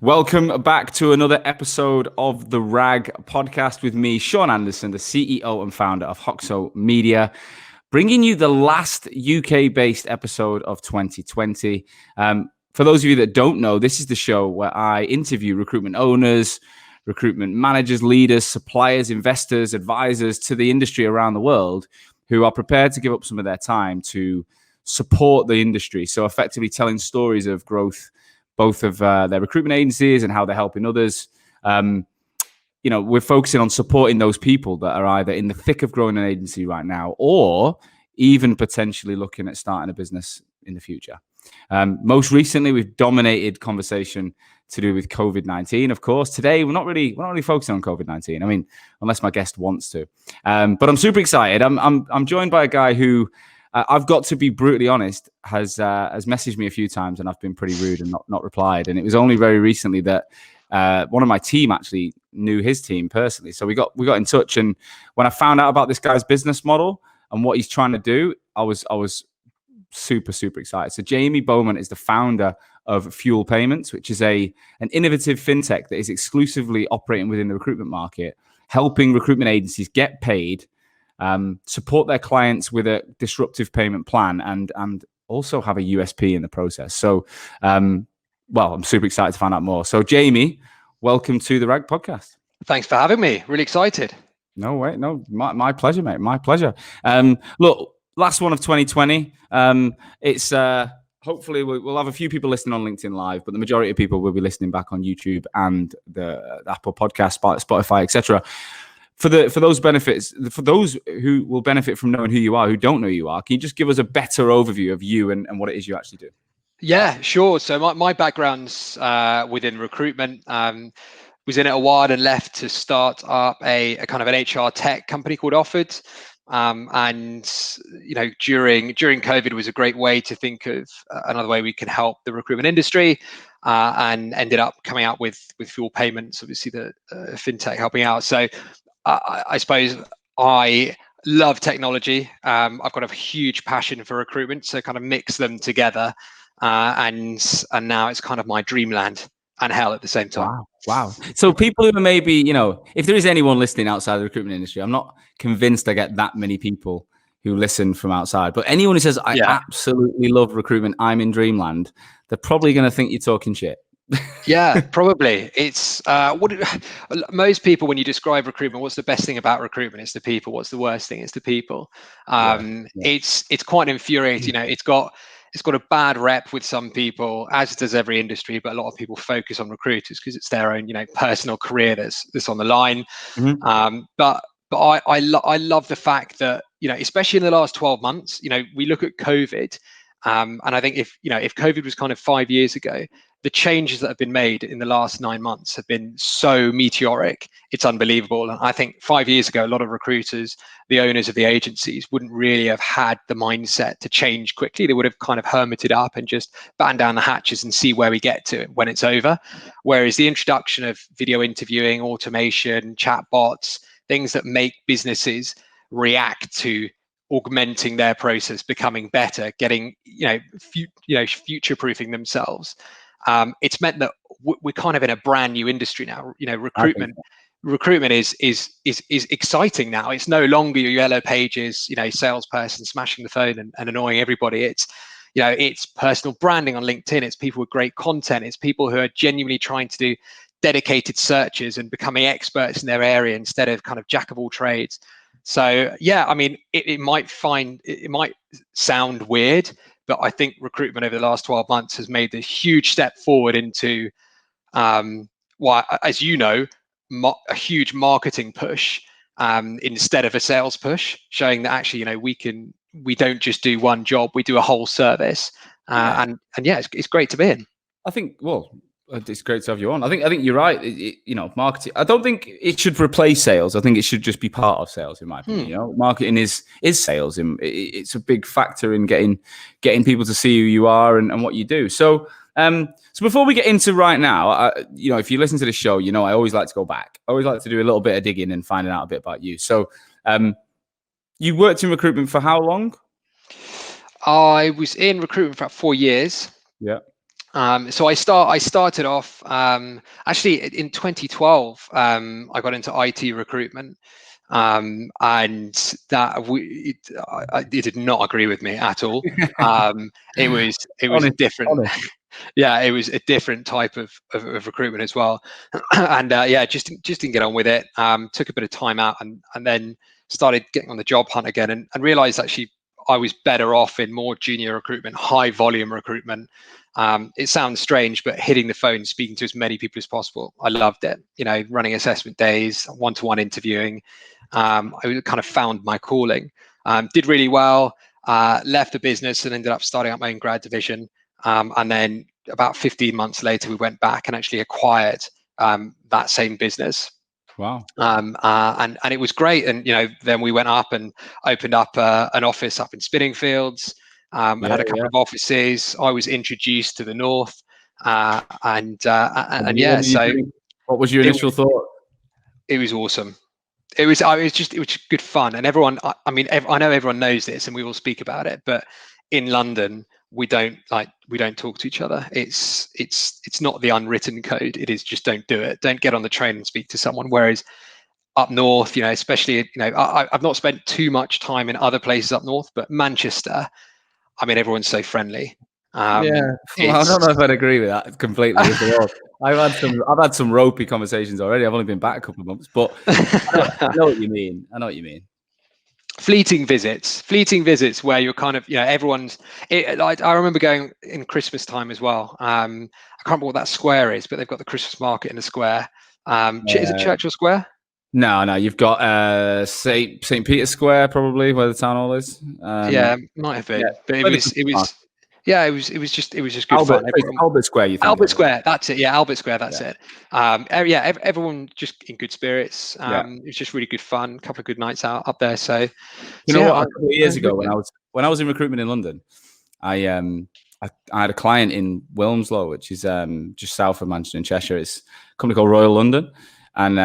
Welcome back to another episode of the RAG podcast with me, Sean Anderson, the CEO and founder of Hoxo Media, bringing you the last UK-based episode of 2020. For those of you that don't know, this is the show where I interview recruitment owners, recruitment managers, leaders, suppliers, investors, advisors to the industry around the world who are prepared to give up some of their time to support the industry. So effectively telling stories of growth, both of their recruitment agencies and how they're helping others. We're focusing on supporting those people that are either in the thick of growing an agency right now or even potentially looking at starting a business in the future. Most recently, we've dominated conversation to do with COVID-19. Of course, today we're not really focusing on COVID-19. I mean, unless my guest wants to. But I'm super excited. I'm joined by a guy who, I've got to be brutally honest, has messaged me a few times and I've been pretty rude and not replied. And it was only very recently that one of my team actually knew his team personally. So we got in touch, and when I found out about this guy's business model and what he's trying to do, I was super excited. So Jamie Bowman is the founder of Fuel Payments, which is an innovative fintech that is exclusively operating within the recruitment market, helping recruitment agencies get paid, support their clients with a disruptive payment plan, and also have a USP in the process. So, I'm super excited to find out more. So, Jamie, welcome to the RAG podcast. Thanks for having me. Really excited. No, my pleasure, mate. My pleasure. Look, last one of 2020. It's hopefully we'll have a few people listening on LinkedIn Live, but the majority of people will be listening back on YouTube and the Apple Podcast, Spotify, etc. For those benefits, for those who will benefit from knowing who you are, who don't know who you are, can you just give us a better overview of you and what it is you actually do? Yeah, sure. So my background's within recruitment. Was in it a while and left to start up a kind of an HR tech company called Offered. And during COVID was a great way to think of another way we can help the recruitment industry, and ended up coming out with Fuel Payments, obviously the fintech helping out. So I suppose I love technology. I've got a huge passion for recruitment, so kind of mix them together, and now it's kind of my dreamland and hell at the same time. Wow. So people who are maybe, if there is anyone listening outside the recruitment industry, I'm not convinced I get that many people who listen from outside, but anyone who says, I absolutely love recruitment, I'm in dreamland, they're probably going to think you're talking shit. Yeah, probably. It's most people, when you describe recruitment, what's the best thing about recruitment? It's the people. What's the worst thing? It's the people. It's quite infuriating. It's got a bad rep with some people, as does every industry, but a lot of people focus on recruiters because it's their own personal career that's on the line. Mm-hmm. But I love the fact that especially in the last 12 months, we look at COVID, and I think if COVID was kind of 5 years ago, the changes that have been made in the last 9 months have been so meteoric. It's unbelievable. And I think 5 years ago, a lot of recruiters, the owners of the agencies, wouldn't really have had the mindset to change quickly. They would have kind of hermited up and just batten down the hatches and see where we get to when it's over. Whereas the introduction of video interviewing, automation, chatbots, things that make businesses react to augmenting their process, becoming better, getting, future-proofing themselves. It's meant that we're kind of in a brand new industry now. Recruitment is exciting now. It's no longer your yellow pages, salesperson smashing the phone and annoying everybody. It's personal branding on LinkedIn. It's people with great content. It's people who are genuinely trying to do dedicated searches and becoming experts in their area instead of kind of jack of all trades. So yeah, I mean, it might sound weird, but I think recruitment over the last 12 months has made this huge step forward into, as you know, a huge marketing push instead of a sales push, showing that actually, we don't just do one job, we do a whole service. And yeah, it's great to be in. I think, it's great to have you on. I think you're right. Marketing, I don't think it should replace sales. I think it should just be part of sales, in my opinion. Marketing is sales. It's a big factor in getting people to see who you are and what you do. So before we get into right now, if you listen to the show, I always like to go back. I always like to do a little bit of digging and finding out a bit about you. So you worked in recruitment for how long? I was in recruitment for about 4 years. Yeah. So I started off actually in 2012. I got into IT recruitment, and that it did not agree with me at all. It was a Honest, different, honest. yeah, it was a different type of recruitment as well, and yeah, just didn't get on with it. Took a bit of time out, and then started getting on the job hunt again, and realized actually I was better off in more junior recruitment, high volume recruitment. It sounds strange, but hitting the phone, speaking to as many people as possible, I loved it. Running assessment days, one-to-one interviewing. I kind of found my calling. Did really well. Left the business and ended up starting up my own grad division. And then about 15 months later, we went back and actually acquired that same business. Wow. And it was great. And then we went up and opened up an office up in Spinningfields, and had a couple of offices. I was introduced to the north, and yeah. So what was your initial thought? It was awesome. It was just good fun, and everyone. I mean, I know everyone knows this, and we will speak about it. But in London, we don't talk to each other. It's not the unwritten code. It is just don't do it. Don't get on the train and speak to someone. Whereas up north, especially, I've not spent too much time in other places up north, but Manchester, I mean, everyone's so friendly. Well, I don't know if I'd agree with that completely. I've had some ropey conversations already. I've only been back a couple of months, but I know what you mean. Fleeting visits where you're kind of, everyone's. I remember going in Christmas time as well. I can't remember what that square is, but they've got the Christmas market in the square. Is it Churchill Square? No, you've got St. Peter's Square, probably, where the town hall is. Yeah, might have been, but it was. Yeah, it was just good fun. Albert Square, you think? Albert Square, that's it. Yeah, Albert Square, that's it. Everyone just in good spirits. It was just really good fun. A couple of good nights out up there. So, a couple of years ago, when I was in recruitment in London, I had a client in Wilmslow, which is just south of Manchester in Cheshire. It's a company called Royal London, and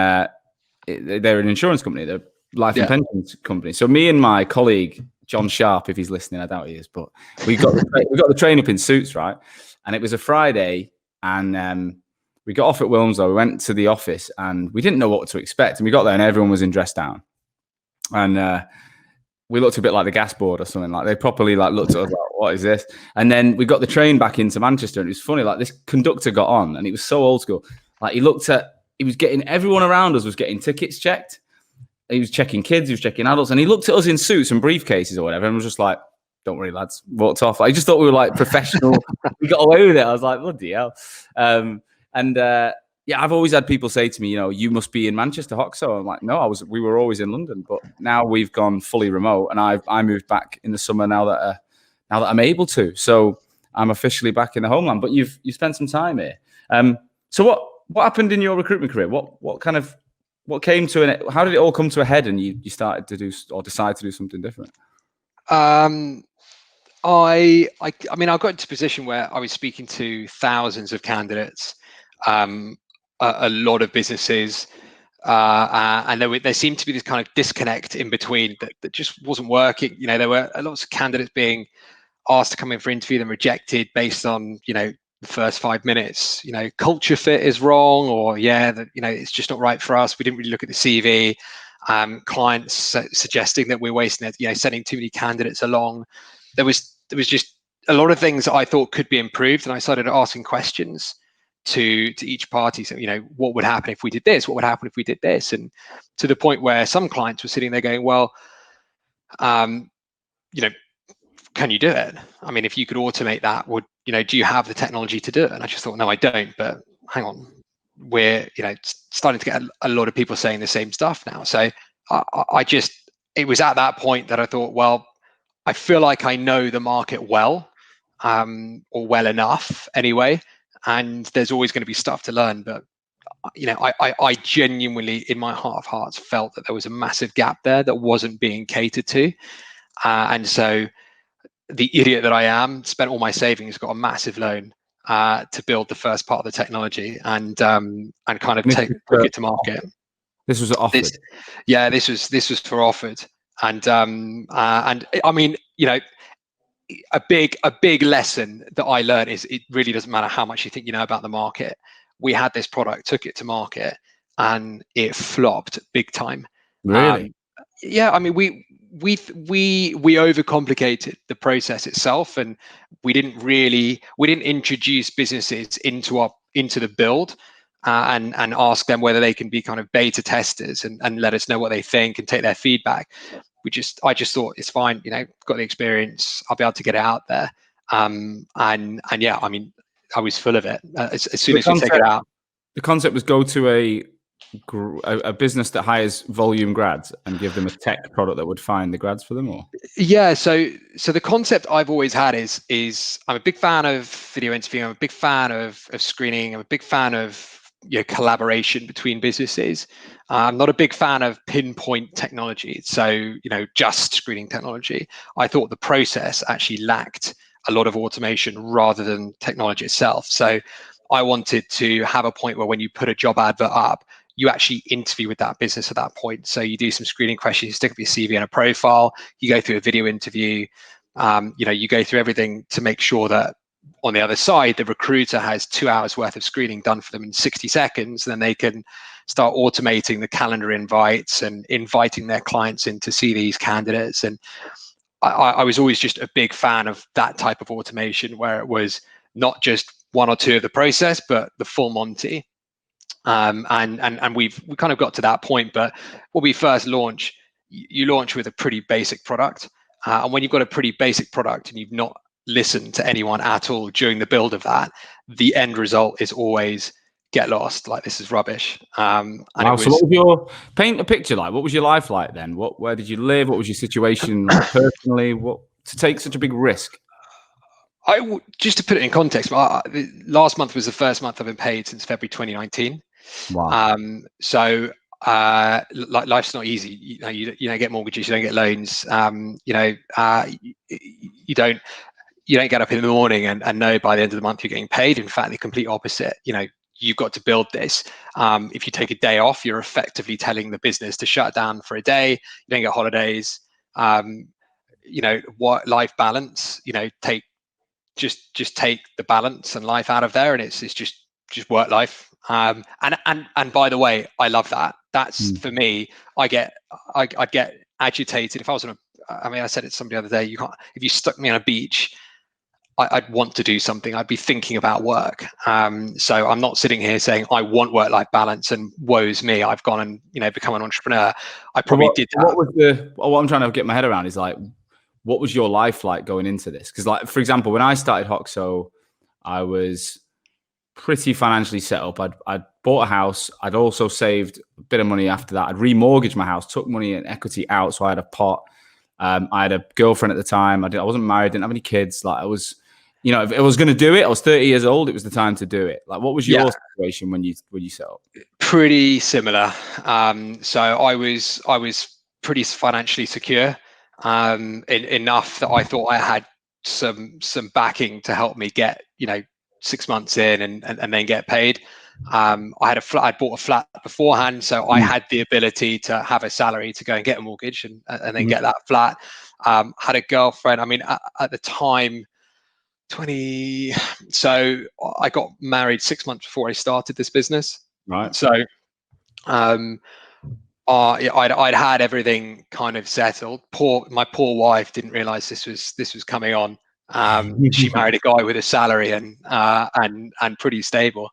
they're an insurance company. They're life and pensions company. So me and my colleague John Sharp, if he's listening, I doubt he is, but we got the train up in suits, right? And it was a Friday, and we got off at Wilmslow. We went to the office, and we didn't know what to expect. And we got there, and everyone was in dress down, and we looked a bit like the gas board or something. Like they properly looked at us like, "What is this?" And then we got the train back into Manchester, and it was funny. Like this conductor got on, and it was so old school. Like he was getting everyone around us was getting tickets checked. He was checking kids, he was checking adults, and he looked at us in suits and briefcases or whatever, and was just like, "Don't worry, lads." Walked off. I just thought we were like professional. We got away with it. I was like, "Bloody hell!" I've always had people say to me, "You must be in Manchester, Hoxo." I'm like, "No, we were always in London, but now we've gone fully remote, and I moved back in the summer now that I'm able to. So I'm officially back in the homeland. But you've spent some time here. So what happened in your recruitment career? What came to an? How did it all come to a head, and you started to do or decide to do something different? I mean, I got into a position where I was speaking to thousands of candidates, a lot of businesses, and there seemed to be this kind of disconnect in between that just wasn't working. There were lots of candidates being asked to come in for interview, then rejected based on the first 5 minutes. Culture fit is wrong, or it's just not right for us. We didn't really look at the CV. Clients suggesting that we're wasting it, sending too many candidates along. There was just a lot of things that I thought could be improved, and I started asking questions to each party. So, what would happen if we did this? What would happen if we did this? And to the point where some clients were sitting there going, well, can you do it? I mean, if you could automate that, do you have the technology to do it? And I just thought, no, I don't. But hang on, we're starting to get a lot of people saying the same stuff now. So it was at that point that I thought, well, I feel like I know the market well, or well enough anyway, and there's always going to be stuff to learn. But I genuinely, in my heart of hearts, felt that there was a massive gap there that wasn't being catered to, and so the idiot that I am spent all my savings, got a massive loan to build the first part of the technology, and kind of take it to market. This was offered. This was for offered, and I mean, a big lesson that I learned is it really doesn't matter how much you think you know about the market. We had this product, took it to market, and it flopped big time. Really? Yeah, I mean, we overcomplicated the process itself, and we didn't introduce businesses into the build, and ask them whether they can be kind of beta testers and let us know what they think and take their feedback. I just thought it's fine, got the experience, I'll be able to get it out there. And yeah, I mean, I was full of it as soon as we take it out. The concept was go to a business that hires volume grads and give them a tech product that would find the grads for them, or? Yeah, so the concept I've always had is I'm a big fan of video interviewing, I'm a big fan of screening, I'm a big fan of collaboration between businesses. I'm not a big fan of pinpoint technology, so just screening technology. I thought the process actually lacked a lot of automation rather than technology itself. So I wanted to have a point where when you put a job advert up, you actually interview with that business at that point. So you do some screening questions, you stick up your CV and a profile, you go through a video interview, you go through everything to make sure that on the other side, the recruiter has 2 hours worth of screening done for them in 60 seconds. Then they can start automating the calendar invites and inviting their clients in to see these candidates. And I was always just a big fan of that type of automation, where it was not just 1 or 2 of the process, but the full Monty. And we kind of got to that point. But when we first launch, you launch with a pretty basic product. And when you've got a pretty basic product and you've not listened to anyone at all during the build of that, the end result is always get lost. Like, this is rubbish. And wow. So what was paint a picture like? What was your life like then? Where did you live? What was your situation like personally? What to take such a big risk? Just to put it in context, last month was the first month I've been paid since February 2019. Wow. So life's not easy. You don't get mortgages, you don't get loans. You don't get up in the morning and know by the end of the month you're getting paid. In fact, the complete opposite. You've got to build this. If you take a day off, you're effectively telling the business to shut down for a day. You don't get holidays. What life balance? Just take the balance and life out of there, and it's just work life. And by the way, I love that. That's for me. I'd get agitated if I was on I said it to somebody the other day. If you stuck me on a beach, I'd want to do something. I'd be thinking about work. So I'm not sitting here saying I want work-life balance and woe's me, I've gone and become an entrepreneur. I probably did that. What I'm trying to get my head around is like, what was your life like going into this? Because, like, for example, when I started Hoxo, I was pretty financially set up. I'd bought a house. I'd also saved a bit of money after that. I'd remortgaged my house, took money and equity out, so I had a pot. I had a girlfriend at the time. I wasn't married, didn't have any kids. Like, I was, if I was going to do it, I was 30 years old. It was the time to do it. Like, what was your situation when you set up? Pretty similar. So I was pretty financially secure, enough that I thought I had some backing to help me get 6 months in and then get paid. I'd bought a flat beforehand, so I had the ability to have a salary to go and get a mortgage and then get that flat. Had a girlfriend. I mean, at the time, so I got married 6 months before I started this business. Right. So I'd had everything kind of settled. My poor wife didn't realize this was coming on. She married a guy with a salary and pretty stable,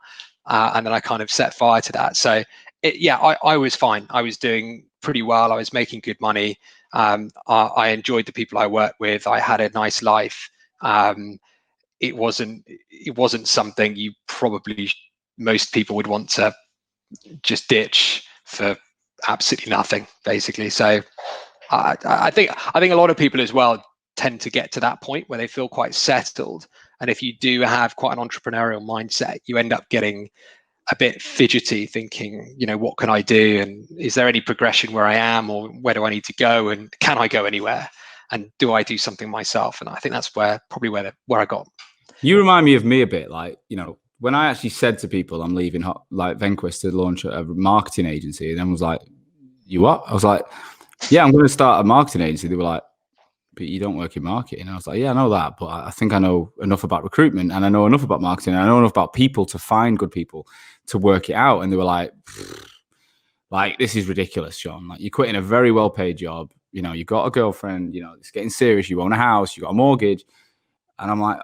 and then I kind of set fire to that. So I was fine. I was doing pretty well. I was making good money. I enjoyed the people I worked with. I had a nice life. It wasn't something you probably most people would want to just ditch for absolutely nothing, basically. So I think a lot of people as well tend to get to that point where they feel quite settled, and if you do have quite an entrepreneurial mindset, you end up getting a bit fidgety, thinking, what can I do, and is there any progression where I am, or where do I need to go, and can I go anywhere, and do I do something myself? And I think that's where I got. You remind me of me a bit, like, when I actually said to people I'm leaving Venquist to launch a marketing agency, and then was like, you what? I was like, yeah, I'm going to start a marketing agency. They were like, but you don't work in marketing. And I was like, yeah, I know that, but I think I know enough about recruitment, and I know enough about marketing, and I know enough about people to find good people to work it out. And they were like, this is ridiculous, Sean. Like, you're quitting a very well-paid job. You know, you got a girlfriend. You know, it's getting serious. You own a house. You got a mortgage. And I'm like,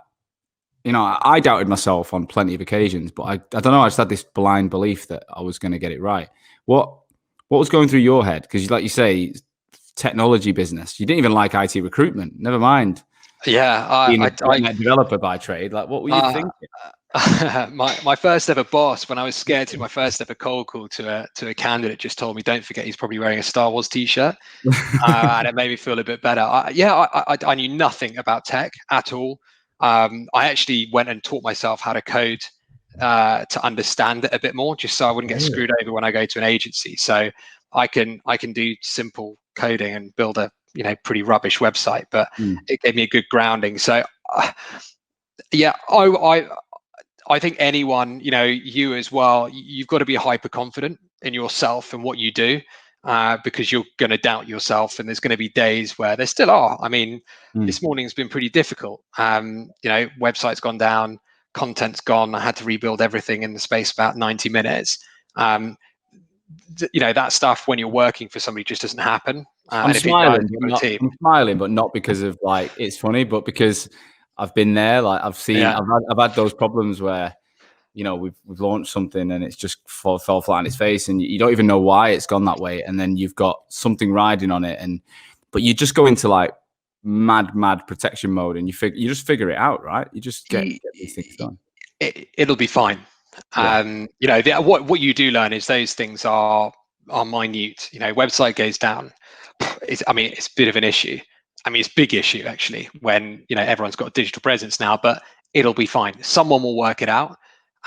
you know, I doubted myself on plenty of occasions, but I don't know. I just had this blind belief that I was going to get it right. What was going through your head? Because, like you say, technology business. You didn't even like IT recruitment. Never mind. Yeah, Being a developer by trade. Like, what were you thinking? my first ever boss, when I was scared to do my first ever cold call to a candidate, just told me, "Don't forget, he's probably wearing a Star Wars t-shirt," and it made me feel a bit better. I knew nothing about tech at all. I actually went and taught myself how to code to understand it a bit more, just so I wouldn't get screwed over when I go to an agency. So I can do simple coding and build a pretty rubbish website, but it gave me a good grounding. So yeah, I think anyone, you as well, you've got to be hyper confident in yourself and what you do, because you're going to doubt yourself, and there's going to be days where there still are. I mean, this morning's been pretty difficult. Website's gone down, content's gone. I had to rebuild everything in the space of about 90 minutes. That stuff when you're working for somebody just doesn't happen. I'm smiling, but not because of like it's funny, but because I've been there. Like I've seen, I've had those problems where we've launched something and it's just fell flat on its face, and you don't even know why it's gone that way, and then you've got something riding on it, but you just go into like mad protection mode, and you just figure it out, right? You just get these things done. It'll be fine. Yeah. What you do learn is those things are minute. Website goes down. It's a bit of an issue. It's a big issue actually when everyone's got a digital presence now, but it'll be fine. Someone will work it out,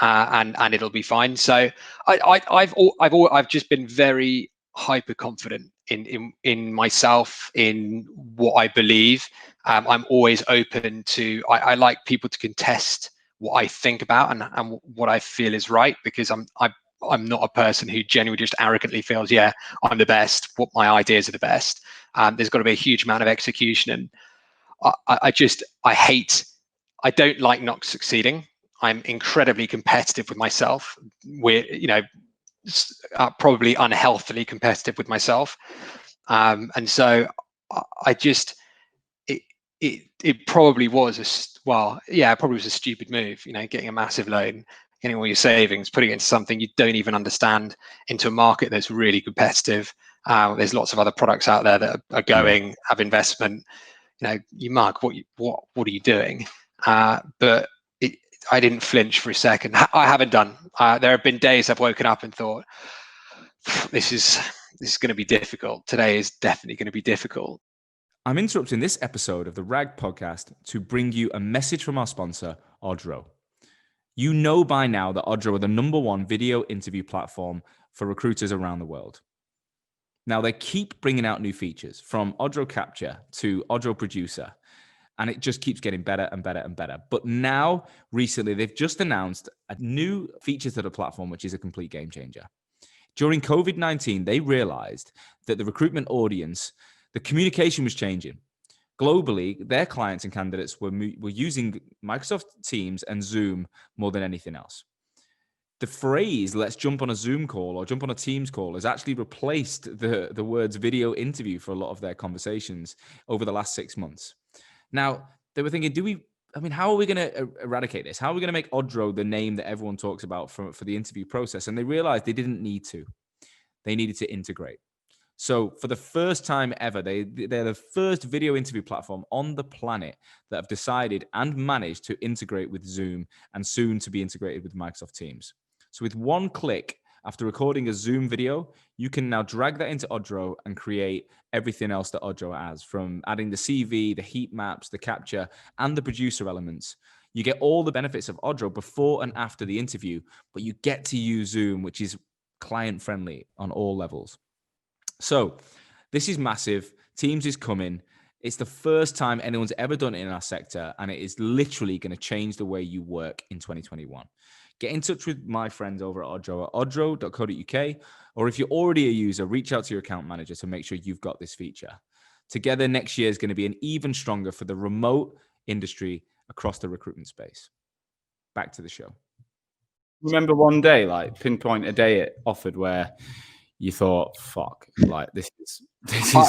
and it'll be fine. So I've just been very hyper confident in myself, in what I believe. I'm always open to. I like people to contest what I think about and what I feel is right, because I'm not a person who genuinely just arrogantly feels, yeah, I'm the best, what my ideas are the best. There's got to be a huge amount of execution, and I don't like not succeeding. I'm incredibly competitive with myself. We're probably unhealthily competitive with myself, and so I just it probably was it probably was a stupid move, getting a massive loan, getting all your savings, putting it into something you don't even understand, into a market that's really competitive. There's lots of other products out there that are going, have investment. You mug, what are you doing? But I didn't flinch for a second. I haven't done. There have been days I've woken up and thought, this is going to be difficult. Today is definitely going to be difficult. I'm interrupting this episode of the RAG podcast to bring you a message from our sponsor, Odro. You know by now that Odro are the #1 video interview platform for recruiters around the world. Now, they keep bringing out new features, from Odro Capture to Odro Producer, and it just keeps getting better and better and better. But now, recently, they've just announced a new feature to the platform, which is a complete game changer. During COVID-19, they realized that the recruitment audience, the communication was changing. Globally, their clients and candidates were using Microsoft Teams and Zoom more than anything else. The phrase, let's jump on a Zoom call or jump on a Teams call, has actually replaced the words video interview for a lot of their conversations over the last 6 months. Now, they were thinking, how are we going to eradicate this? How are we going to make Odro the name that everyone talks about for the interview process? And they realized they didn't need to. They needed to integrate. So for the first time ever, they're the first video interview platform on the planet that have decided and managed to integrate with Zoom, and soon to be integrated with Microsoft Teams. So with one click, after recording a Zoom video, you can now drag that into Odro and create everything else that Odro has, from adding the CV, the heat maps, the capture, and the producer elements. You get all the benefits of Odro before and after the interview, but you get to use Zoom, which is client-friendly on all levels. So this is massive. Teams is coming. It's the first time anyone's ever done it in our sector, and it is literally going to change the way you work in 2021. Get in touch with my friends over at Odro at odro.co.uk, or if you're already a user, reach out to your account manager to make sure you've got this feature. Together next year is going to be an even stronger for the remote industry across the recruitment space. Back to the show. Remember one day, like pinpoint a day it offered where you thought, "Fuck, like this is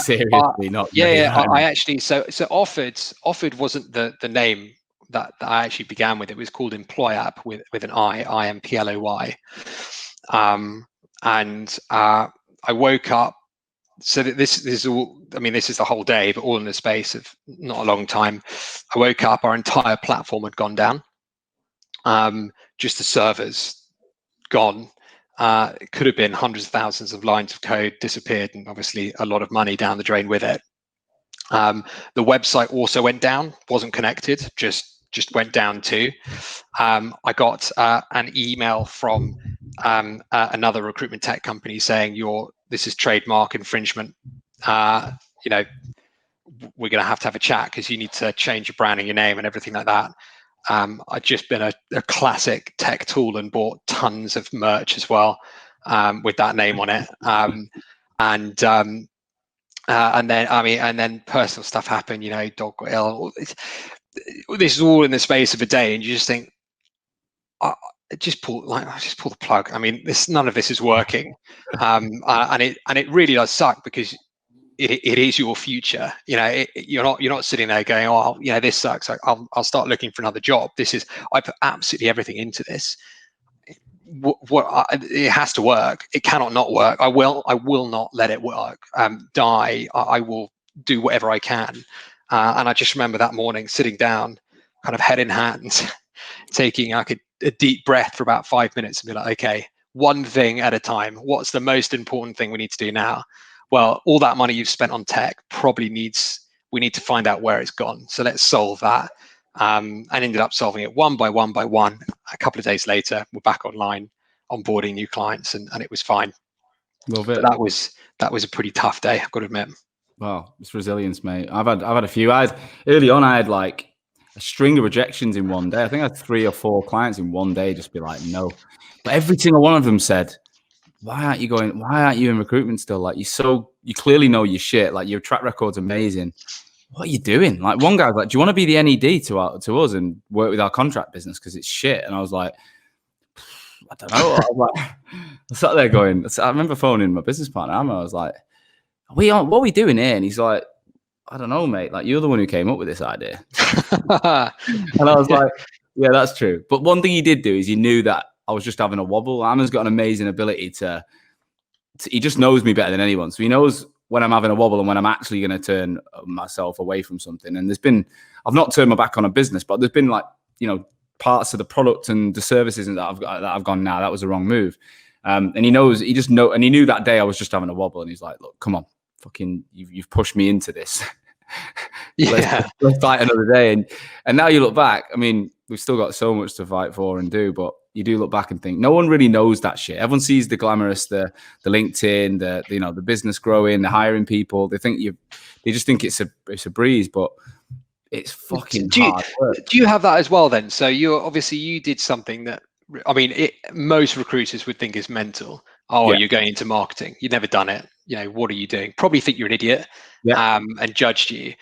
seriously not." I actually so offered wasn't the name that I actually began with. It was called Employ with an IMPLOY, and I woke up. So that this is all. I mean, this is the whole day, but all in the space of not a long time. I woke up. Our entire platform had gone down. Just the servers gone. It could have been hundreds of thousands of lines of code disappeared, and obviously a lot of money down the drain with it. The website also went down, wasn't connected, just went down too. I got an email from another recruitment tech company saying this is trademark infringement. You know, we're going to have a chat because you need to change your branding, your name, and everything like that. I'd just been a classic tech tool and bought tons of merch as well with that name on it. And then personal stuff happened. You know, dog got ill. This is all in the space of a day, and you just think, just pull the plug. I mean, none of this is working, and it really does suck because it is your future. You know, you're not sitting there going, oh, you know, this sucks. I'll start looking for another job. I put absolutely everything into this. It has to work. It cannot not work. I will not let it work. Die. I will do whatever I can. And I just remember that morning sitting down, kind of head in hands, taking like a deep breath for about 5 minutes and be like, okay, one thing at a time. What's the most important thing we need to do now? Well, all that money you've spent on tech we need to find out where it's gone. So let's solve that. And ended up solving it one by one by one. A couple of days later, we're back online, onboarding new clients, and it was fine. Love it. But that was a pretty tough day, I've got to admit. Wow, it's resilience, mate. I've had a few. Early on, I had like a string of rejections in one day. I think I had 3 or 4 clients in one day just be like, no. But every single one of them said, why aren't you in recruitment still? Like, you clearly know your shit. Like, your track record's amazing. What are you doing? Like, one guy was like, do you want to be the NED to us and work with our contract business? Because it's shit. And I was like, I don't know. I sat there going, I remember phoning my business partner, Amma. I was like, what are we doing here? And he's like, I don't know, mate. Like, you're the one who came up with this idea. And I was like, yeah, that's true. But one thing he did do is he knew that I was just having a wobble. Amma's got an amazing ability he just knows me better than anyone. So he knows when I'm having a wobble and when I'm actually going to turn myself away from something. And I've not turned my back on a business, but there's been like, you know, parts of the product and the services that I've gone, nah, that was the wrong move. And he knew that day I was just having a wobble, and he's like, look, come on, fucking, you've pushed me into this. Yeah. let's fight another day. And now you look back, I mean, we've still got so much to fight for and do, but you do look back and think no one really knows that shit. Everyone sees the glamorous, the LinkedIn, the business growing, the hiring people. They just think it's a breeze, but it's fucking hard work. Do you have that as well then? So you did something that, I mean, most recruiters would think is mental. Oh, yeah. You're going into marketing. You've never done it. You know, what are you doing? Probably think you're an idiot, and judged you.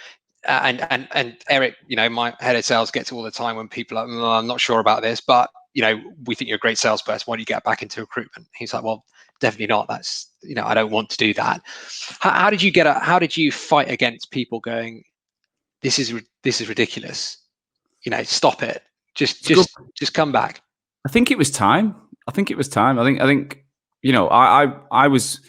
And Eric, you know, my head of sales gets all the time when people are like, I'm not sure about this, but you know, we think you're a great salesperson. Why don't you get back into recruitment? He's like, well, definitely not. That's, you know, I don't want to do that. How did you fight against people going, this is ridiculous? You know, stop it. Just come back. I think it was time. I think, you know, I was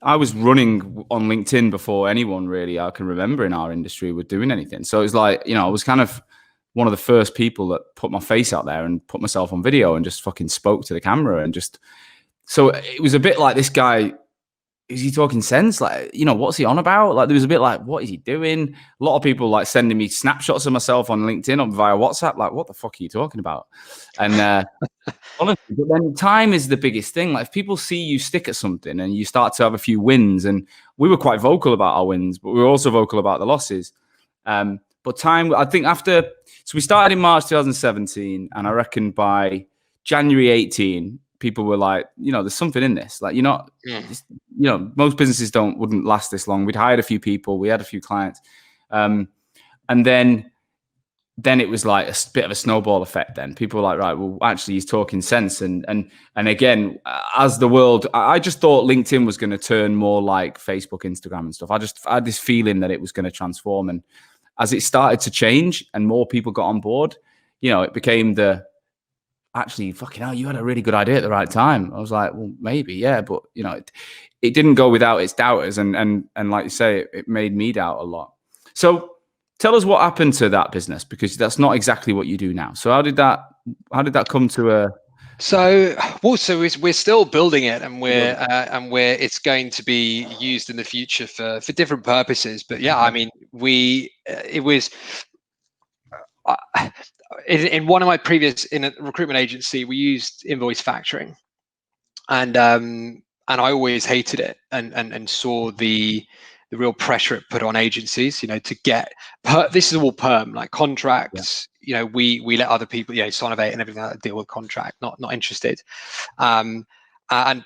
running on LinkedIn before anyone really I can remember in our industry were doing anything. So it's like, you know, I was kind of one of the first people that put my face out there and put myself on video and just fucking spoke to the camera and just, so it was a bit like, this guy, is he talking sense? Like, you know, what's he on about? Like, there was a bit like, what is he doing? A lot of people like sending me snapshots of myself on LinkedIn or via WhatsApp. Like, what the fuck are you talking about? And honestly, but then time is the biggest thing. Like, if people see you stick at something and you start to have a few wins, and we were quite vocal about our wins, but we were also vocal about the losses. But time, I think so we started in March 2017, and I reckon by January 18, people were like, there's something in this. Like, you're not, most businesses wouldn't last this long. We'd hired a few people, we had a few clients, and then it was like a bit of a snowball effect. Then people were like, right, well, actually, he's talking sense. And again, as the world, I just thought LinkedIn was going to turn more like Facebook, Instagram, and stuff. I had this feeling that it was going to transform, and as it started to change and more people got on board, it became actually, fucking hell, you had a really good idea at the right time. I was like, well, maybe, yeah, but it didn't go without its doubters, and like you say, it made me doubt a lot. So tell us what happened to that business, because that's not exactly what you do now. So how did that come to a? So we're still building it, and it's going to be used in the future for different purposes. But yeah, I mean, in one of my previous, in a recruitment agency, we used invoice factoring, and I always hated it, and saw the real pressure it put on agencies, to get this is all perm, like contracts. We let other people, Sonovate and everything like that, deal with contract, not interested. And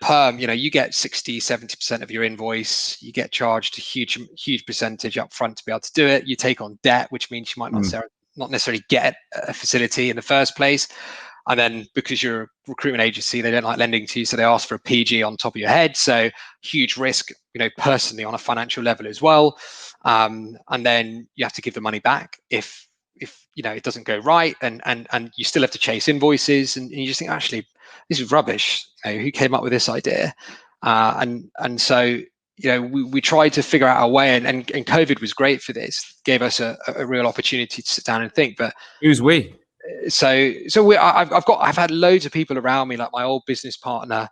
perm, you get 60-70% of your invoice, you get charged a huge percentage up front to be able to do it. You take on debt, which means you might not necessarily get a facility in the first place. And then because you're a recruitment agency, they don't like lending to you, so they ask for a PG on top of your head. So huge risk, personally on a financial level as well. And then you have to give the money back if it doesn't go right, and you still have to chase invoices, and you just think, actually, this is rubbish. Who came up with this idea? And so we tried to figure out a way, and COVID was great for this. Gave us a real opportunity to sit down and think. But who's we? I've had loads of people around me, like my old business partner,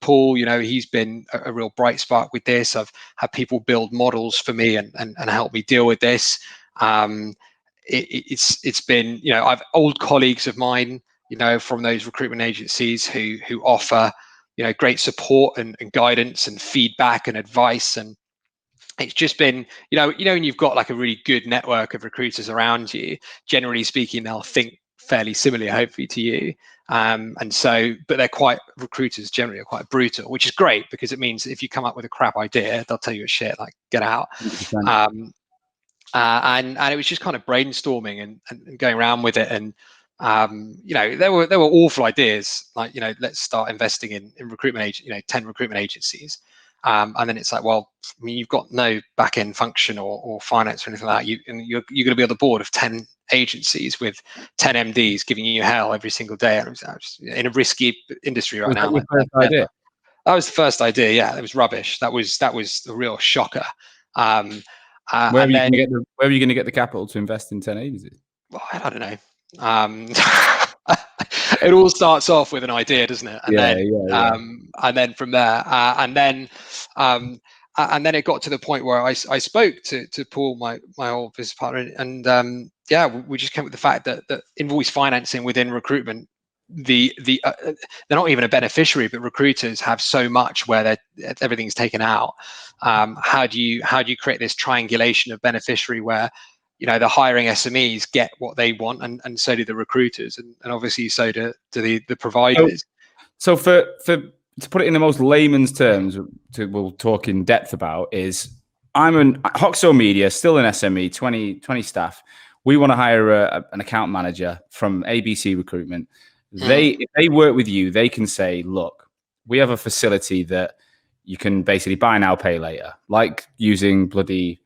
Paul. He's been a real bright spark with this. I've had people build models for me and help me deal with this. It's been, I've old colleagues of mine, from those recruitment agencies who offer, great support and guidance and feedback and advice. And it's just been, when you've got like a really good network of recruiters around you, generally speaking, they'll think fairly similarly, hopefully, to you. And so, but recruiters generally are quite brutal, which is great, because it means if you come up with a crap idea, they'll tell you a shit, like, get out. And it was just kind of brainstorming and going around with it. And there were awful ideas, like, let's start investing in recruitment 10 recruitment agencies. And then it's like, well, I mean, you've got no back end function or finance or anything like that. You're going to be on the board of 10 agencies with 10 MDs giving you hell every single day. I was in a risky industry right now. That your first idea? That was the first idea. Yeah, it was rubbish. That was a real shocker. Where are you going to get the capital to invest in 10 agencies? Well, I don't know. It all starts off with an idea, doesn't it? And and then from there, and then it got to the point where I spoke to Paul, my old business partner, and we just came with the fact that invoice financing within recruitment, they're not even a beneficiary, but recruiters have so much where everything's taken out. How do you create this triangulation of beneficiary where the hiring SMEs get what they want, and so do the recruiters, and obviously so do the providers. So to put it in the most layman's terms, we'll talk in depth about, is I'm Hoxo Media, still an SME, 20 staff. We want to hire an account manager from ABC Recruitment. If they work with you, they can say, look, we have a facility that you can basically buy now, pay later, like using bloody,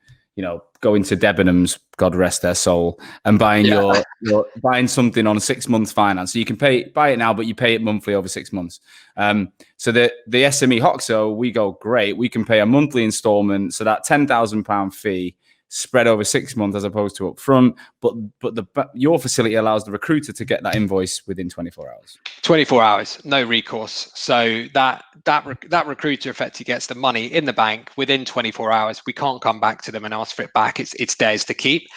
going to Debenhams, God rest their soul, and buying your buying something on a 6 months finance. So you can buy it now, but you pay it monthly over 6 months. So the SME Hoxo, we go, great, we can pay a monthly installment. So that £10,000 fee spread over 6 months as opposed to upfront. But your facility allows the recruiter to get that invoice within 24 hours. 24 hours, no recourse. So that recruiter effectively gets the money in the bank within 24 hours. We can't come back to them and ask for it back. It's theirs to keep.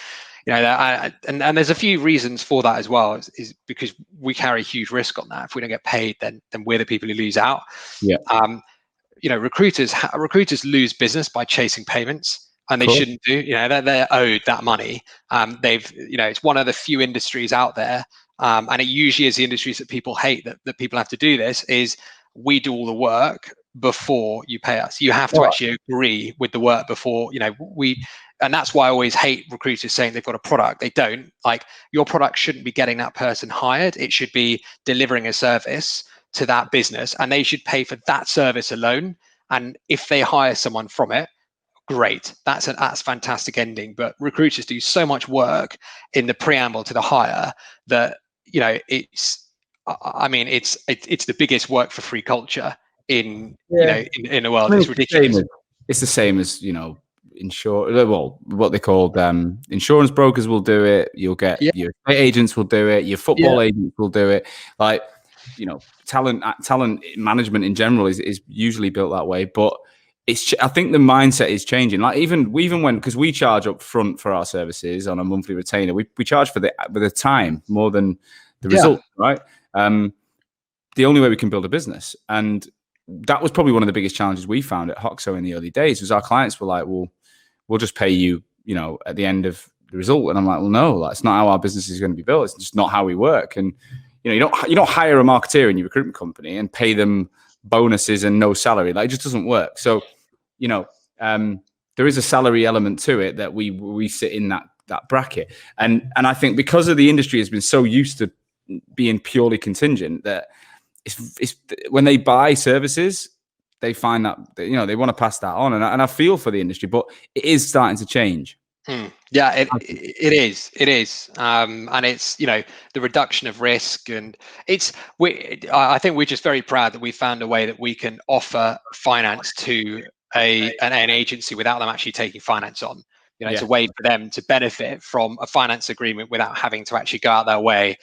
And there's a few reasons for that as well. Is because we carry huge risk on that. If we don't get paid, then we're the people who lose out. Yeah. Recruiters lose business by chasing payments. And they shouldn't do. They're owed that money. It's one of the few industries out there and it usually is the industries that people hate, that people have to do this, is we do all the work before you pay us. You have to actually agree with the work before, and that's why I always hate recruiters saying they've got a product. They don't. Like, your product shouldn't be getting that person hired. It should be delivering a service to that business, and they should pay for that service alone. And if they hire someone from it, great. That's fantastic ending. But recruiters do so much work in the preamble to the hire that, it's the biggest work for free culture in the world. It's ridiculous. It's the same as what they call insurance brokers will do it. You'll get your estate agents will do it. Your football agents will do it. Like, talent management in general is usually built that way. But I think the mindset is changing. Like, even when, because we charge up front for our services on a monthly retainer, we charge for the time more than the result, right? The only way we can build a business, and that was probably one of the biggest challenges we found at Hoxo in the early days, was our clients were like, well, we'll just pay you, at the end of the result. And I'm like, well, no, that's not how our business is going to be built. It's just not how we work. And, you don't hire a marketeer in your recruitment company and pay them bonuses and no salary. Like, it just doesn't work. So, there is a salary element to it that we sit in that bracket. And I think because of the industry has been so used to being purely contingent, that it's when they buy services, they find that, they want to pass that on. And I feel for the industry, but it is starting to change. Yeah, it is. And it's, the reduction of risk, and I think we're just very proud that we found a way that we can offer finance to an agency without them actually taking finance on. It's a way for them to benefit from a finance agreement without having to actually go out their way,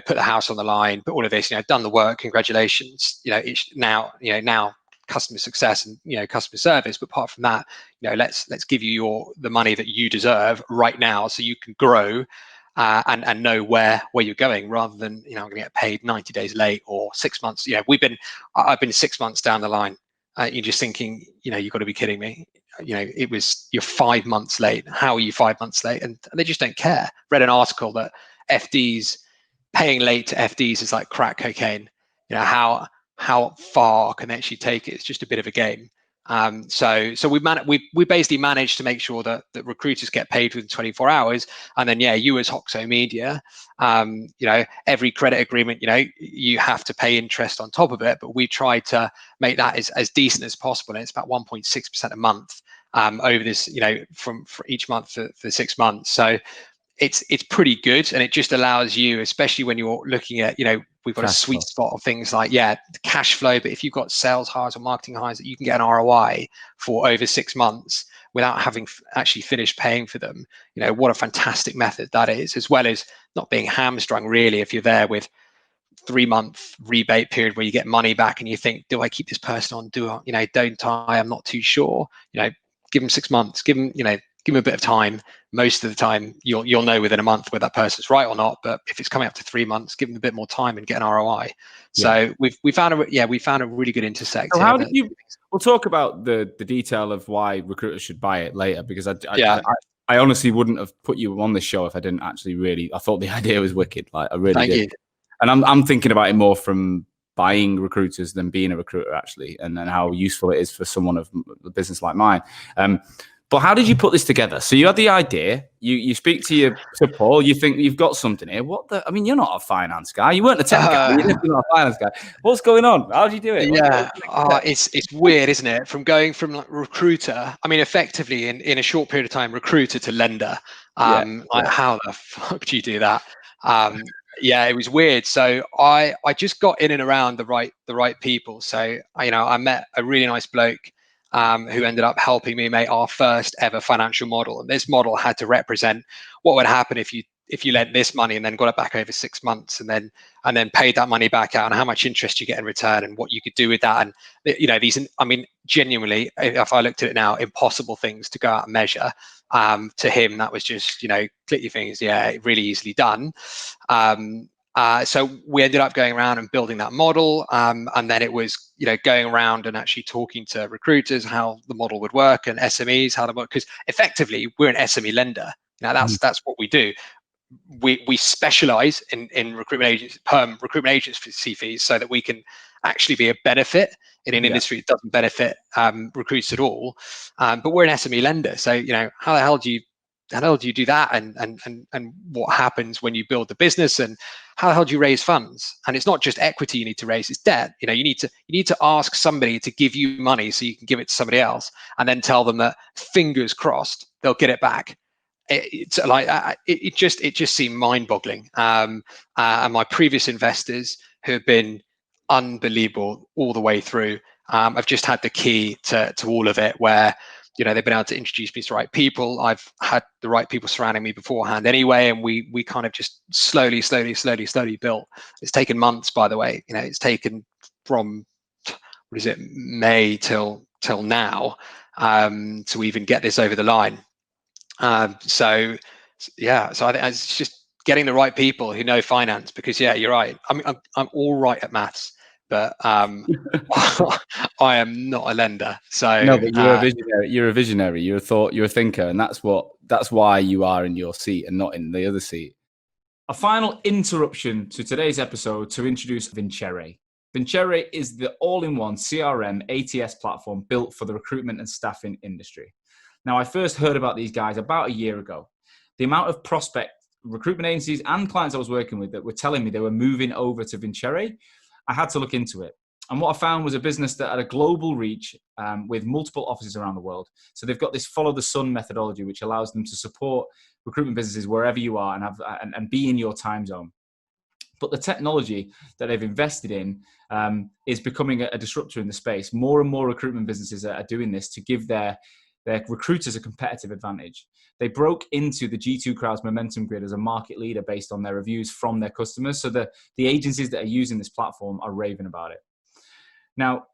put the house on the line, put all of this, done the work, congratulations. It's now customer success and customer service, but apart from that, let's give you the money that you deserve right now, so you can grow and know where you're going, rather than I'm going to get paid 90 days late or 6 months. I've been 6 months down the line. You're just thinking, you've got to be kidding me. You're 5 months late. How are you 5 months late? And they just don't care. Read an article that FDs paying late to FDs is like crack cocaine. How far can they actually take it? It's just a bit of a game. So we basically managed to make sure that recruiters get paid within 24 hours. And then, you as Hoxo Media, every credit agreement, you have to pay interest on top of it. But we tried to make that as decent as possible. And it's about 1.6% a month over this, for each month for 6 months. So it's pretty good, and it just allows you, especially when you're looking at, we've got a sweet spot of things like the cash flow, but if you've got sales hires or marketing hires that you can get an ROI for over 6 months without having actually finished paying for them, what a fantastic method that is, as well as not being hamstrung really if you're there with 3 month rebate period where you get money back and you think, do I keep this person on? Don't I? I'm not too sure. Give them 6 months, give them a bit of time. Most of the time you'll know within a month whether that person's right or not, but if it's coming up to 3 months, give them a bit more time and get an ROI. So we found a really good intersect. So how did you, we'll talk about the detail of why recruiters should buy it later, because I honestly wouldn't have put you on this show if I didn't actually I thought the idea was wicked. Like, I really did. You. And I'm thinking about it more from buying recruiters than being a recruiter, actually, and then how useful it is for someone of a business like mine. But how did you put this together? So you had the idea, you speak to Paul, you think you've got something here. You're not a finance guy. You weren't a tech guy. You're not a finance guy. What's going on? How did you do it? It's weird, isn't it? From going from recruiter, effectively in a short period of time, recruiter to lender. How the fuck do you do that? It was weird. So I just got in and around the right people. So I met a really nice bloke who ended up helping me make our first ever financial model. And this model had to represent what would happen if you lent this money and then got it back over 6 months and then paid that money back out, and how much interest you get in return and what you could do with that. And these, genuinely, if I looked at it now, impossible things to go out and measure. To him, that was just, click your fingers. Really easily done. So we ended up going around and building that model. And then it was, going around and actually talking to recruiters, how the model would work, and SMEs, how they work. Because effectively, we're an SME lender. Now that's what we do. we specialize in recruitment agents, perm recruitment agency fees, so that we can actually be a benefit in an industry that doesn't benefit recruits at all. But we're an SME lender, so how the hell do you do that, and what happens when you build the business, and how the hell do you raise funds? And it's not just equity you need to raise, it's debt. You need to ask somebody to give you money so you can give it to somebody else, and then tell them that fingers crossed they'll get it back. It's like it just seemed mind-boggling. And my previous investors, who have been unbelievable all the way through, I've just had the key to all of it, where they've been able to introduce me to the right people. I've had the right people surrounding me beforehand anyway, and we kind of just slowly built. It's taken months, by the way. It's taken from May till now to even get this over the line. So I think it's just getting the right people who know finance, because you're right. I'm all right at maths, but I am not a lender. So no, but you're a visionary. You're a visionary. You're a thinker, and that's why you are in your seat and not in the other seat. A final interruption to today's episode to introduce Vincere. Vincere is the all-in-one CRM ATS platform built for the recruitment and staffing industry. Now, I first heard about these guys about a year ago. The amount of prospect recruitment agencies and clients I was working with that were telling me they were moving over to Vincere, I had to look into it. And what I found was a business that had a global reach with multiple offices around the world. So they've got this follow the sun methodology, which allows them to support recruitment businesses wherever you are and be in your time zone. But the technology that they've invested in is becoming a disruptor in the space. More and more recruitment businesses are doing this to give their recruiters a competitive advantage. They broke into the G2 Crowd's momentum grid as a market leader based on their reviews from their customers. So the agencies that are using this platform are raving about it. Now,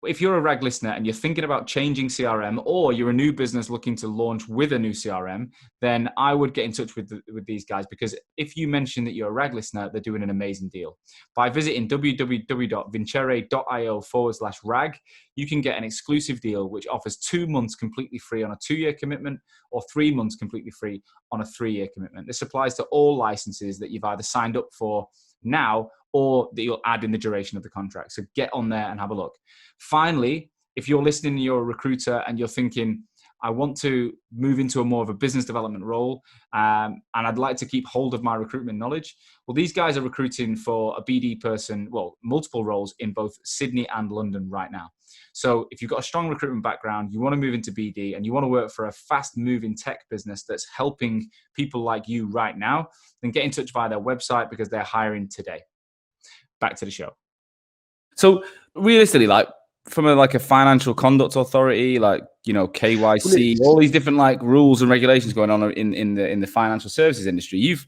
if you're a RAG listener and you're thinking about changing CRM, or you're a new business looking to launch with a new CRM, then I would get in touch with these guys, because if you mention that you're a RAG listener, they're doing an amazing deal. By visiting www.vincere.io/RAG, you can get an exclusive deal which offers 2 months completely free on a 2-year commitment, or 3 months completely free on a 3-year commitment. This applies to all licenses that you've either signed up for now or that you'll add in the duration of the contract. So get on there and have a look. Finally, if you're listening and you're a recruiter and you're thinking, I want to move into a more of a business development role, and I'd like to keep hold of my recruitment knowledge. Well, these guys are recruiting for a BD person, multiple roles in both Sydney and London right now. So if you've got a strong recruitment background, you want to move into BD, and you want to work for a fast-moving tech business that's helping people like you right now, then get in touch via their website, because they're hiring today. Back to the show. So realistically, from a financial conduct authority, KYC, all these different rules and regulations going on in the financial services industry, you've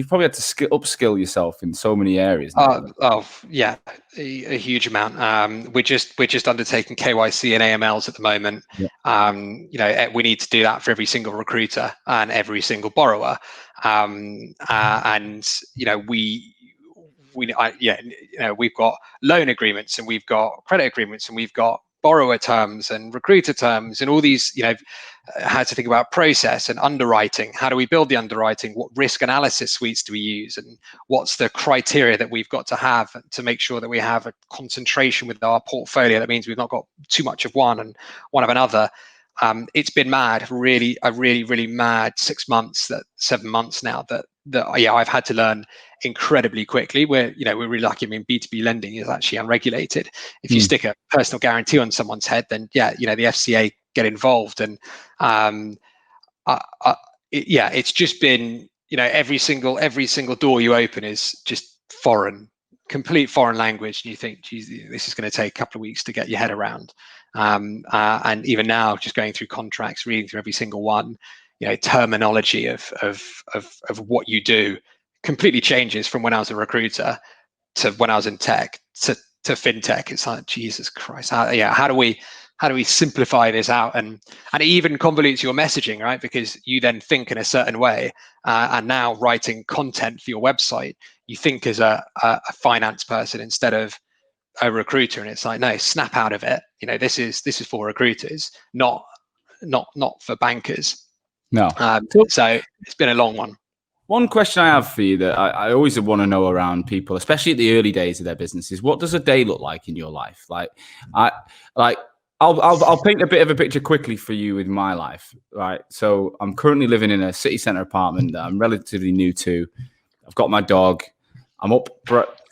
probably had to upskill yourself in so many areas. A huge amount. We're just undertaking KYC and AMLs at the moment. Yeah. We need to do that for every single recruiter and every single borrower. We've got loan agreements, and we've got credit agreements, and we've got borrower terms and recruiter terms, and all these, how to think about process and underwriting. How do we build the underwriting? What risk analysis suites do we use? And what's the criteria that we've got to have to make sure that we have a concentration with our portfolio? That means we've not got too much of one and one of another. It's been mad, really mad 6 months, 7 months now that I've had to learn incredibly quickly. We're really lucky. I mean, B2B lending is actually unregulated. If you stick a personal guarantee on someone's head, then the FCA get involved. And it's just been, every single door you open is just complete foreign language. And you think, geez, this is going to take a couple of weeks to get your head around. And even now, just going through contracts, reading through every single one, terminology of what you do completely changes from when I was a recruiter to when I was in tech to fintech. It's like, Jesus Christ, how do we simplify this out? And it even convolutes your messaging, right? Because you then think in a certain way, and now writing content for your website, you think as a finance person instead of a recruiter, and it's like, no, snap out of it. This is for recruiters, not for bankers. No. So it's been a long one. One question I have for you that I always want to know around people, especially at the early days of their businesses, what does a day look like in your life? I'll paint a bit of a picture quickly for you with my life, right? So I'm currently living in a city center apartment that I'm relatively new to. I've got my dog. I'm up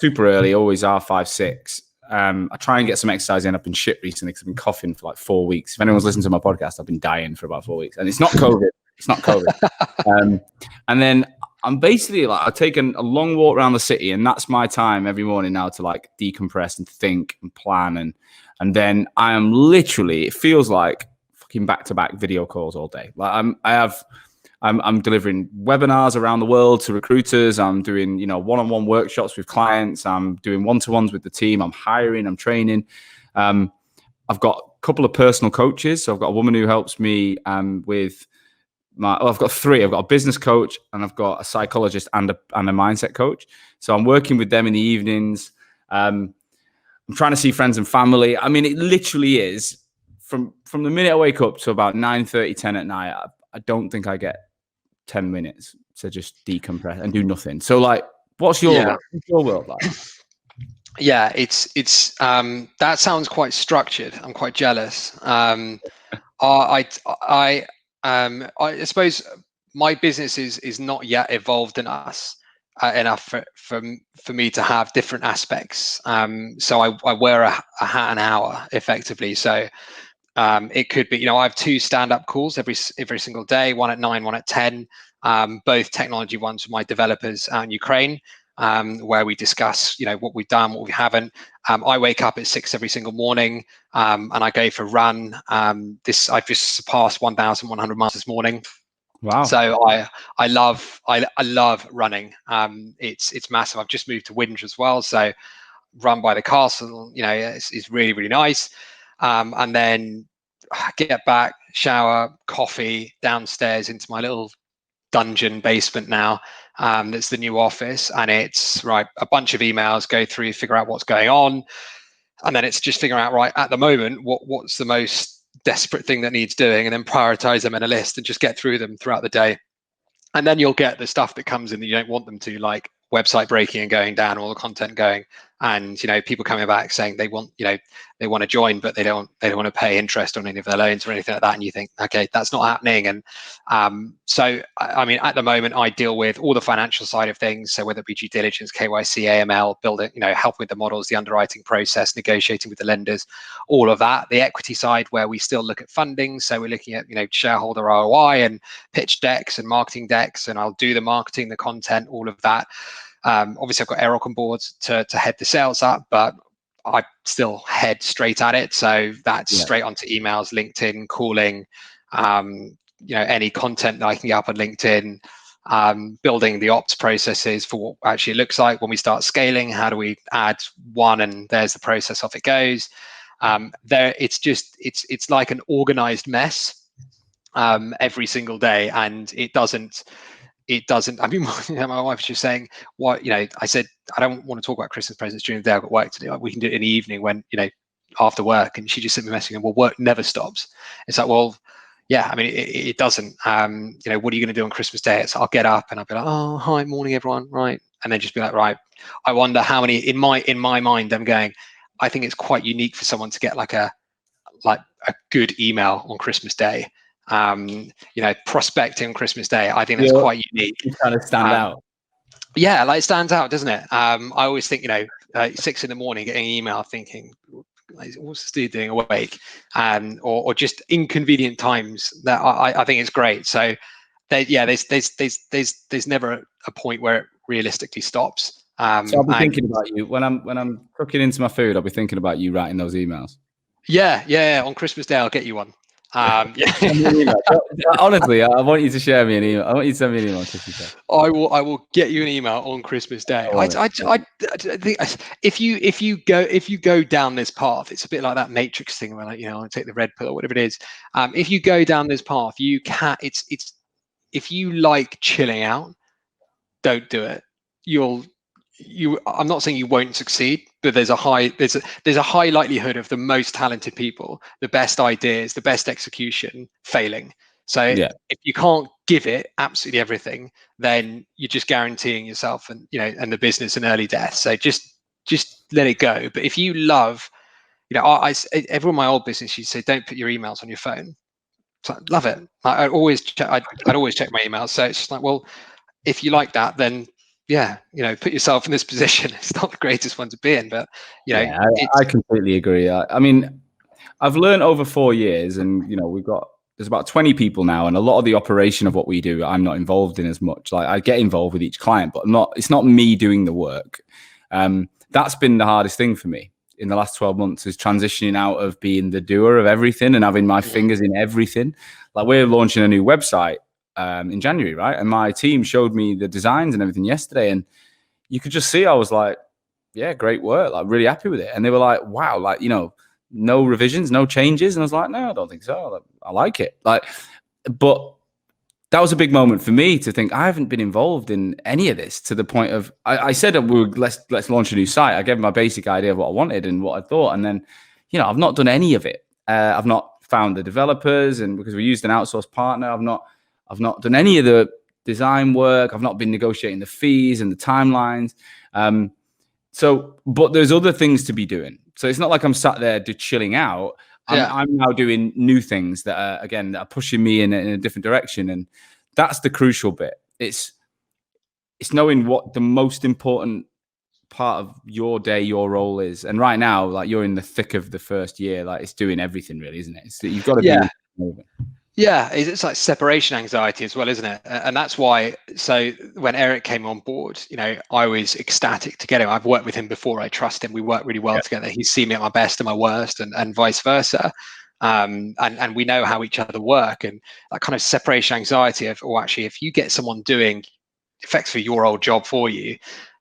super early, always R5, 6. I try and get some exercise in. I've been shit recently because I've been coughing for like 4 weeks. If anyone's listened to my podcast, I've been dying for about 4 weeks, and it's not COVID. It's not COVID. And then I'm basically like, I've taken a long walk around the city, and that's my time every morning now to like decompress and think and plan. And then I am literally, it feels like fucking back-to-back video calls all day. Like I'm delivering webinars around the world to recruiters. I'm doing, one-on-one workshops with clients. I'm doing one-to-ones with the team. I'm hiring, I'm training. I've got a couple of personal coaches. So I've got a woman who helps me with I've got 3. I've got a business coach, and I've got a psychologist and a mindset coach. So I'm working with them in the evenings. I'm trying to see friends and family. I mean, it literally is from the minute I wake up to about 9:30, 10 at night. I don't think I get 10 minutes to just decompress and do nothing. So like, what's your world like? Yeah, it's that sounds quite structured. I'm quite jealous. I suppose my business is not yet evolved enough for me to have different aspects. So I wear a hat an hour effectively. So it could be, I have 2 stand-up calls every single day, one at 9, one at 10, both technology ones with my developers out in Ukraine, where we discuss, what we've done, what we haven't. I wake up at 6 every single morning, and I go for a run. I've just surpassed 1,100 miles this morning. Wow. So I love running. It's massive. I've just moved to Windsor as well, so run by the castle, it's really, really nice. And then get back, shower, coffee, downstairs into my little dungeon basement now. That's the new office, and it's right, a bunch of emails, go through, figure out what's going on, and then it's just figuring out, right, at the moment, what's the most desperate thing that needs doing, and then prioritize them in a list and just get through them throughout the day. And then you'll get the stuff that comes in that you don't want them to, like website breaking and going down, all the content going, and people coming back saying they want they want to join, but they don't want to pay interest on any of their loans or anything like that, and you think, okay, that's not happening. And so I mean, at the moment I deal with all the financial side of things, so whether it be due diligence, KYC, AML, building, help with the models, the underwriting process, negotiating with the lenders, all of that. The equity side, where we still look at funding, so we're looking at shareholder ROI and pitch decks and marketing decks, and I'll do the marketing, the content, all of that. Obviously I've got Eric on board to head the sales up, but I still head straight at it. So that's straight onto emails, LinkedIn, calling, any content that I can get up on LinkedIn, building the ops processes for what actually it looks like when we start scaling. How do we add one, and there's the process, off it goes. It's like an organized mess every single day, and it doesn't. I mean, my wife was just saying, I said, I don't want to talk about Christmas presents during the day. I've got work to do. We can do it in the evening when, after work. And she just sent me a message, well, work never stops. It's like, well, yeah, I mean, it doesn't. What are you going to do on Christmas Day? It's, I'll get up and I'll be like, oh, hi, morning, everyone. Right. And then just be like, right. I wonder how many, in my mind, I'm going, I think it's quite unique for someone to get like a good email on Christmas Day. Prospecting on Christmas Day, I think that's quite unique. You kind of stand out. Yeah, like it stands out, doesn't it? I always think, 6 a.m, getting an email, thinking, what's this dude doing awake? Or just inconvenient times. That I think it's great. So, there's never a point where it realistically stops. So I'll be thinking about you when I'm cooking into my food. I'll be thinking about you writing those emails. Yeah. On Christmas Day, I'll get you one. Honestly, I want you to share me an email. I want you to send me an email on Christmas Day. I will get you an email on Christmas Day. I think if you go down this path, it's a bit like that Matrix thing where, I take the red pill or whatever it is. If you go down this path, you can. It's if you like chilling out, don't do it. I'm not saying you won't succeed, but there's a high likelihood of the most talented people, the best ideas, the best execution failing. So Yeah. if you can't give it absolutely everything, then you're just guaranteeing yourself and and the business an early death. So just let it go. But if you love, everyone in my old business used to say, don't put your emails on your phone. So I love it. I'd always check my emails. So it's just like, well, if you like that, then put yourself in this position. It's not the greatest one to be in, but I completely agree. I mean, I've learned over 4 years, and there's about 20 people now, and a lot of the operation of what we do, I'm not involved in as much. Like, I get involved with each client, but it's not me doing the work. That's been the hardest thing for me in the last 12 months, is transitioning out of being the doer of everything and having my fingers in everything. Like, we're launching a new website in January, right? And my team showed me the designs and everything yesterday, and you could just see I was like, yeah, great work, like really happy with it. And they were like, wow, like, no revisions, no changes. And I was like, no, I don't think so. I like it. Like, but that was a big moment for me to think I haven't been involved in any of this, to the point of I said let's launch a new site. I gave my basic idea of what I wanted and what I thought, and then I've not done any of it. I've not found the developers, and because we used an outsourced partner, I've not done any of the design work. I've not been negotiating the fees and the timelines. But there's other things to be doing. So it's not like I'm sat there just chilling out. I'm now doing new things that are pushing me in a different direction, and that's the crucial bit. It's knowing what the most important part of your day, your role is. And right now, like, you're in the thick of the first year. Like, it's doing everything, really, isn't it? You've got to be moving. Yeah, it's like separation anxiety as well, isn't it? And that's why, so when Eric came on board, I was ecstatic to get him. I've worked with him before. I trust him. We work really well together. He's seen me at my best and my worst, and vice versa. And we know how each other work, and that kind of separation anxiety of, actually, if you get someone doing effectively your old job for you,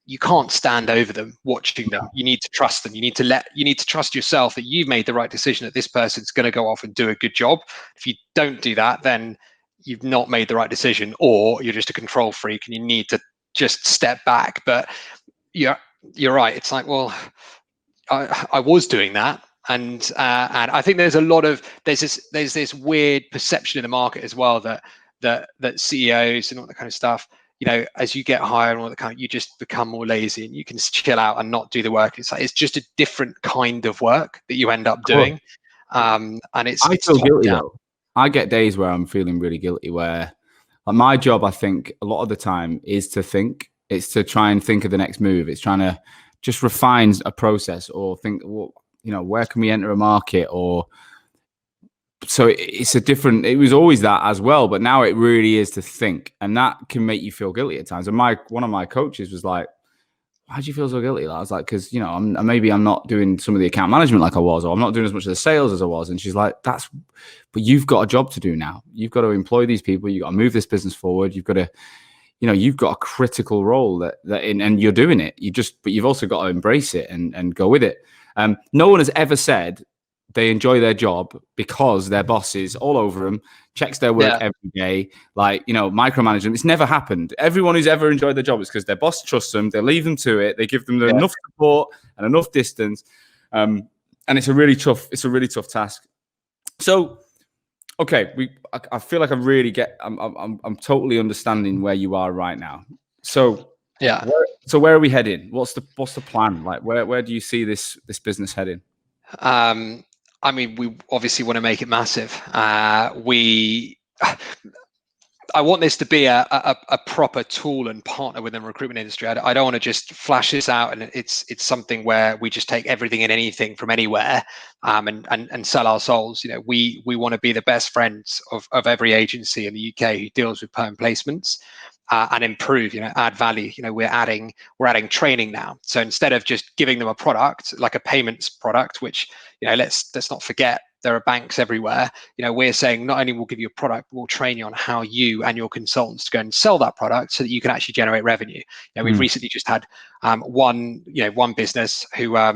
you can't stand over them, watching them. You need to trust them. You need to trust yourself that you've made the right decision, that this person's going to go off and do a good job. If you don't do that, then you've not made the right decision, or you're just a control freak and you need to just step back. But you're right. It's like, well, I was doing that. And I think there's this weird perception in the market as well that CEOs and all that kind of stuff, as you get higher and all that kind of, you just become more lazy and you can chill out and not do the work. It's like, it's just a different kind of work that you end up doing. And I feel guilty though. I get days where I'm feeling really guilty, where, like, my job, I think a lot of the time is to think. It's to try and think of the next move. It's trying to just refine a process, or think, well, where can we enter a market? Or so it's it was always that as well, but now it really is to think, and that can make you feel guilty at times. And one of my coaches was like, why do you feel so guilty? I was like, because maybe I'm not doing some of the account management like I was, or I'm not doing as much of the sales as I was. And she's like, but you've got a job to do now. You've got to employ these people. You've got to move this business forward. You've got to, you've got a critical role and you're doing it. But you've also got to embrace it and go with it. No one has ever said they enjoy their job because their boss is all over them, checks their work every day, micromanage them. It's never happened. Everyone who's ever enjoyed their job is because their boss trusts them. They leave them to it. They give them enough support and enough distance. And it's a really tough task. So, okay, I feel like I'm totally understanding where you are right now. So where are we heading? What's the plan? Like, where do you see this business heading? I mean, we obviously want to make it massive. I want this to be a proper tool and partner within the recruitment industry. I don't want to just flash this out and it's something where we just take everything and anything from anywhere and sell our souls. We want to be the best friends of every agency in the UK who deals with perm placements. And improve, add value. We're adding training now. So instead of just giving them a product like a payments product, which let's not forget, there are banks everywhere. We're saying not only we'll give you a product, we'll train you on how you and your consultants to go and sell that product so that you can actually generate revenue. We've recently just had one business who I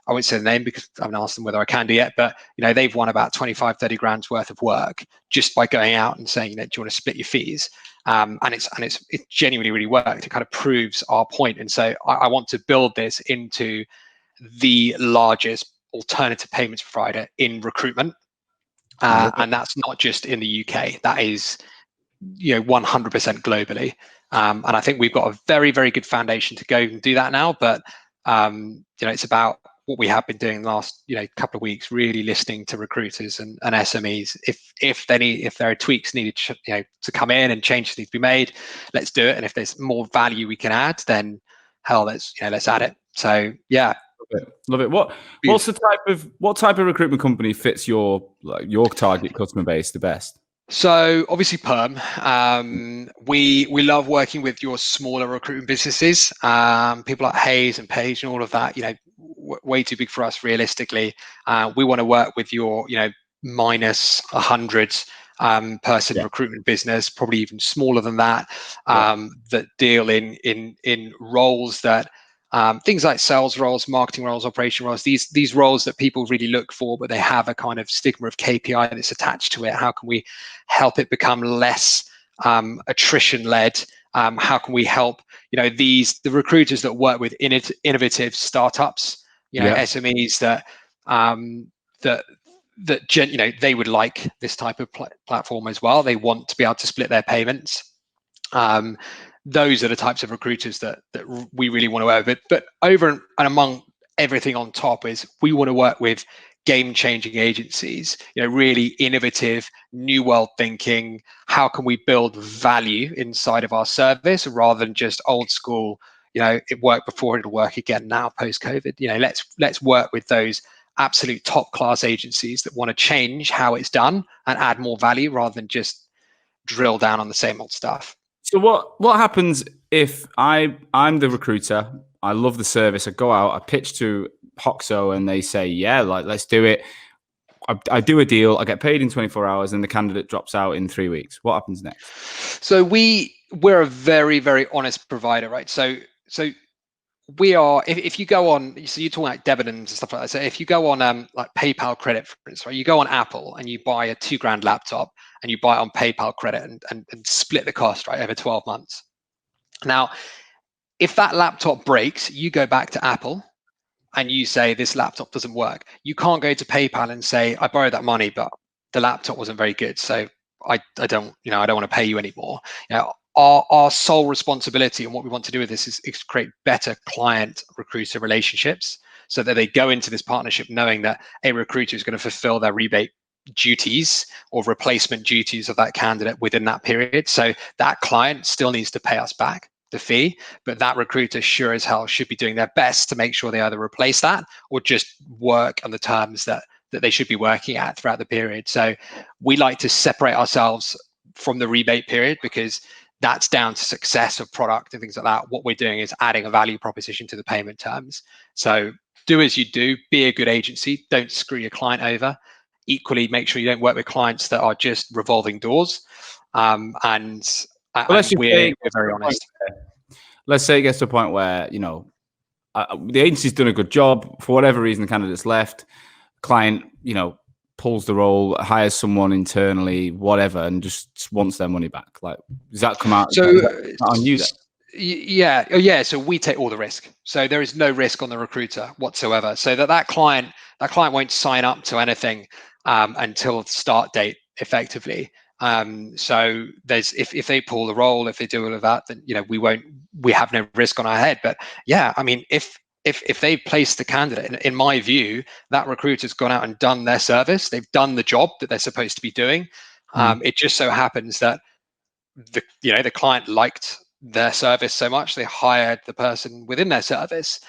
won't say the name because I haven't asked them whether I can do yet, but they've won about 25, 30 grand's worth of work just by going out and saying, do you want to split your fees? And it genuinely really worked. It kind of proves our point. And so I want to build this into the largest alternative payments provider in recruitment. And that's not just in the UK. That is, 100% globally. And I think we've got a very, very good foundation to go and do that now. But it's about what we have been doing the last couple of weeks, really listening to recruiters and SMEs. If there are tweaks needed to come in and changes need to be made, let's do it. And if there's more value we can add, then hell, let's add it. So yeah. Love it. What type of recruitment company fits your target customer base the best? So obviously perm. We love working with your smaller recruitment businesses. People like Hayes and Page and all of that. Way too big for us realistically. We want to work with your minus 100 person recruitment business, probably even smaller than that. That deal in roles that. Things like sales roles, marketing roles, operation roles, these roles that people really look for, but they have a kind of stigma of KPI that's attached to it. How can we help it become less attrition-led? How can we help the recruiters that work with innovative startups, SMEs that they would like this type of platform as well. They want to be able to split their payments. Those are the types of recruiters that we really want to work with. But over and among everything on top is we want to work with game-changing agencies, really innovative, new world thinking. How can we build value inside of our service rather than just old school, it worked before, it'll work again now post-COVID. Let's work with those absolute top-class agencies that want to change how it's done and add more value rather than just drill down on the same old stuff. So what happens if I'm the recruiter? I love the service. I go out, I pitch to Hoxo, and they say, "Yeah, let's do it." I do a deal. I get paid in 24 hours, and the candidate drops out in 3 weeks. What happens next? So we're a very, very honest provider, right? So we are. If you go on, so you're talking like dividends and stuff like that. So if you go on like PayPal credit, for instance, right? You go on Apple and you buy a $2,000 laptop and you buy it on PayPal credit and split the cost, right, over 12 months. Now, if that laptop breaks, you go back to Apple and you say this laptop doesn't work. You can't go to PayPal and say I borrowed that money, but the laptop wasn't very good, so I don't want to pay you anymore. Our sole responsibility and what we want to do with this is create better client recruiter relationships so that they go into this partnership knowing that a recruiter is going to fulfill their rebate duties or replacement duties of that candidate within that period. So that client still needs to pay us back the fee, but that recruiter sure as hell should be doing their best to make sure they either replace that or just work on the terms that they should be working at throughout the period. So we like to separate ourselves from the rebate period because that's down to success of product and things like that. What we're doing is adding a value proposition to the payment terms. So do as you do, be a good agency, don't screw your client over. Equally, make sure you don't work with clients that are just revolving doors. We're very honest. Let's say it gets to a point where, the agency's done a good job. For whatever reason, the candidate's left. Client, pulls the role, hires someone internally, whatever, and just wants their money back. Like, does that come out? So on you then? Yeah. So we take all the risk. So there is no risk on the recruiter whatsoever. So that client won't sign up to anything until the start date, effectively. So there's if they pull the role, if they do all of that, then we have no risk on our head. But yeah, I mean, if they place the candidate, in my view, that recruiter's gone out and done their service. They've done the job that they're supposed to be doing. It just so happens that the client liked their service so much they hired the person within their service.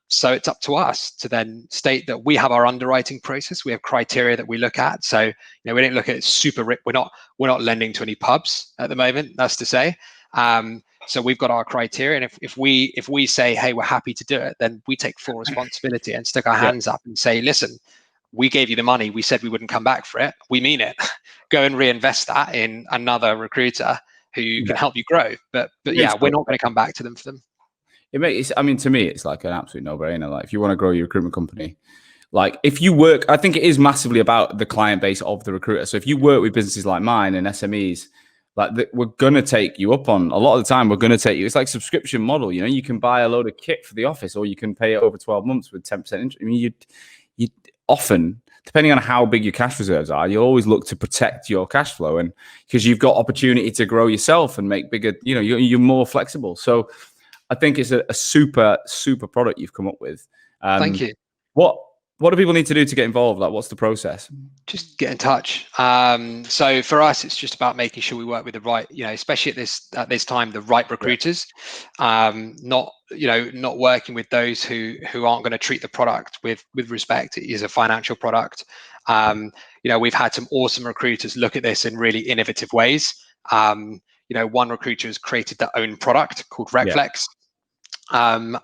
So it's up to us to then state that we have our underwriting process. We have criteria that we look at. So we don't look at it super. We're not lending to any pubs at the moment. That's to say. So we've got our criteria, and if we say, hey, we're happy to do it, then we take full responsibility and stick our hands up and say, listen, we gave you the money. We said we wouldn't come back for it. We mean it. Go and reinvest that in another recruiter who can help you grow. But yeah, we're not going to come back to them for them. To me, it's like an absolute no-brainer. Like, if you want to grow your recruitment company, like if you work, I think it is massively about the client base of the recruiter. So if you work with businesses like mine and SMEs, we're going to take you up on a lot of the time. We're going to take you. It's like subscription model. You can buy a load of kit for the office, or you can pay it over 12 months with 10% interest. I mean, you often depending on how big your cash reserves are, you'll always look to protect your cash flow, and because you've got opportunity to grow yourself and make bigger, you're more flexible. So I think it's a super product you've come up with. Thank you. What do people need to do to get involved? Like, what's the process? Just get in touch. So for us, it's just about making sure we work with the right, especially at this time, the right recruiters. Not working with those who aren't going to treat the product with respect. It is a financial product. We've had some awesome recruiters look at this in really innovative ways. One recruiter has created their own product called Relentless. And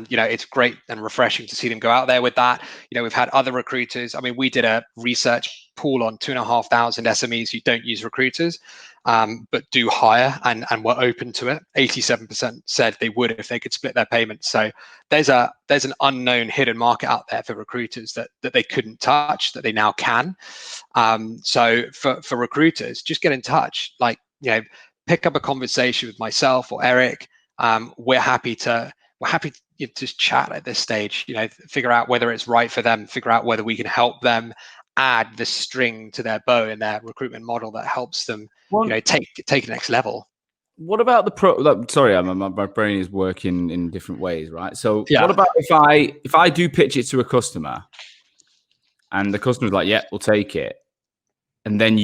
it's great and refreshing to see them go out there with that. We've had other recruiters. I mean, we did a research pool on 2,500 SMEs who don't use recruiters, but do hire and were open to it. 87% said they would if they could split their payments. So there's an unknown hidden market out there for recruiters that they couldn't touch that they now can. So for recruiters, just get in touch. Pick up a conversation with myself or Eric. We're happy to just chat at this stage, figure out whether it's right for them, figure out whether we can help them add the string to their bow in their recruitment model that helps them, take the next level. What about the sorry, my brain is working in different ways, right? So what about if I do pitch it to a customer and the customer's like, yeah, we'll take it. And then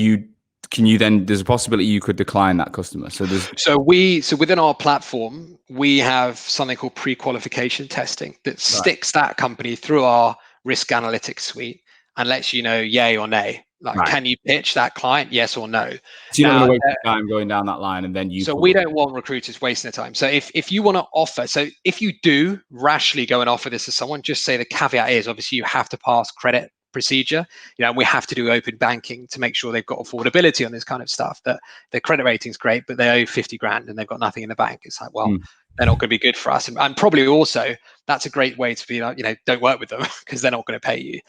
there's a possibility you could decline that customer. So within our platform, we have something called pre-qualification testing that sticks that company through our risk analytics suite and lets you know yay or nay. Can you pitch that client, yes or no? So you're not going to waste your time going down that line, and then we don't want recruiters wasting their time. So if you want to offer, if you do rashly go and offer this to someone, just say the caveat is obviously you have to pass credit procedure, and we have to do open banking to make sure they've got affordability on this kind of stuff. That their credit rating's great, but they owe 50 grand and they've got nothing in the bank. It's like, well, they're not going to be good for us. And probably also that's a great way to be like, don't work with them because they're not going to pay you.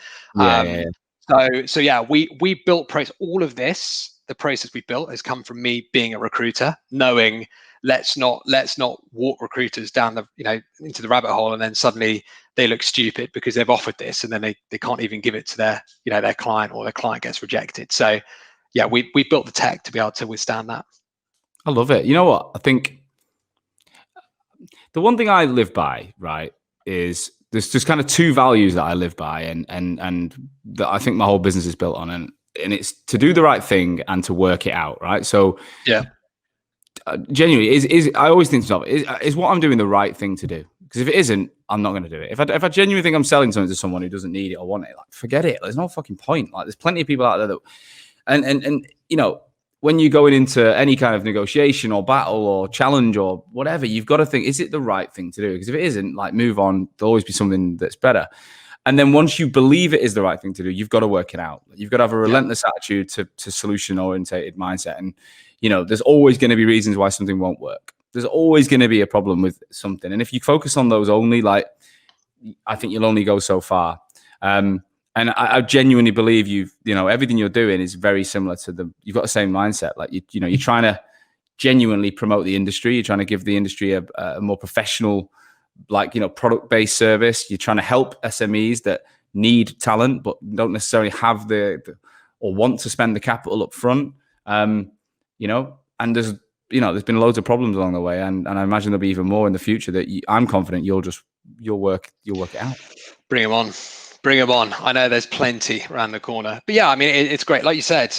So we built all of this. The process we built has come from me being a recruiter, knowing let's not walk recruiters down into the rabbit hole and then suddenly they look stupid because they've offered this and then they can't even give it to their client, or their client gets rejected. So we built the tech to be able to withstand that. I love it. You know what? I think the one thing I live by, right, is there's just kind of two values that I live by and that I think my whole business is built on, and it's to do the right thing and to work it out, right? So genuinely, is I always think to myself, is what I'm doing the right thing to do? Because if it isn't, I'm not going to do it. If I genuinely think I'm selling something to someone who doesn't need it or want it, forget it. There's no fucking point. There's plenty of people out there that, and when you're going into any kind of negotiation or battle or challenge or whatever, you've got to think, is it the right thing to do? Because if it isn't, move on. There'll always be something that's better. And then once you believe it is the right thing to do, you've got to work it out. You've got to have a relentless attitude to solution-orientated mindset. And, there's always going to be reasons why something won't work. There's always going to be a problem with something. And if you focus on those only, I think you'll only go so far. And I genuinely believe everything you're doing is very similar to you've got the same mindset. You're trying to genuinely promote the industry. You're trying to give the industry a more professional, product-based service. You're trying to help SMEs that need talent, but don't necessarily have or want to spend the capital up front. And there's been loads of problems along the way. And I imagine there'll be even more in the future that I'm confident you'll work it out. Bring them on. I know there's plenty around the corner, but it's great. Like you said,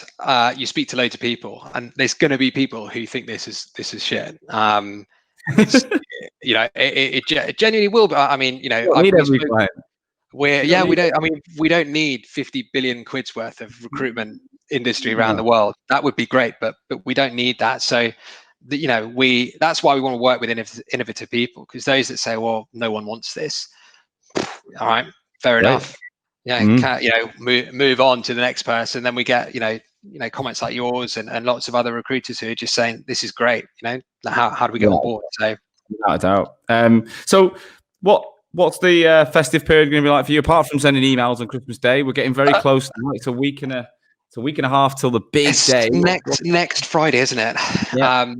you speak to loads of people and there's going to be people who think this is shit. It genuinely will. But we don't need 50 billion quid's worth of recruitment industry around the world. That would be great, but we don't need that. So, that's why we want to work with innovative people, because those that say, well, no one wants this. All right, fair enough. Move on to the next person. Then we get, comments like yours and lots of other recruiters who are just saying, this is great. How do we get on board? So, without a doubt. So what's the festive period going to be like for you? Apart from sending emails on Christmas Day, we're getting very close now. It's a week and a half till the big day. Next Friday, isn't it? Yeah.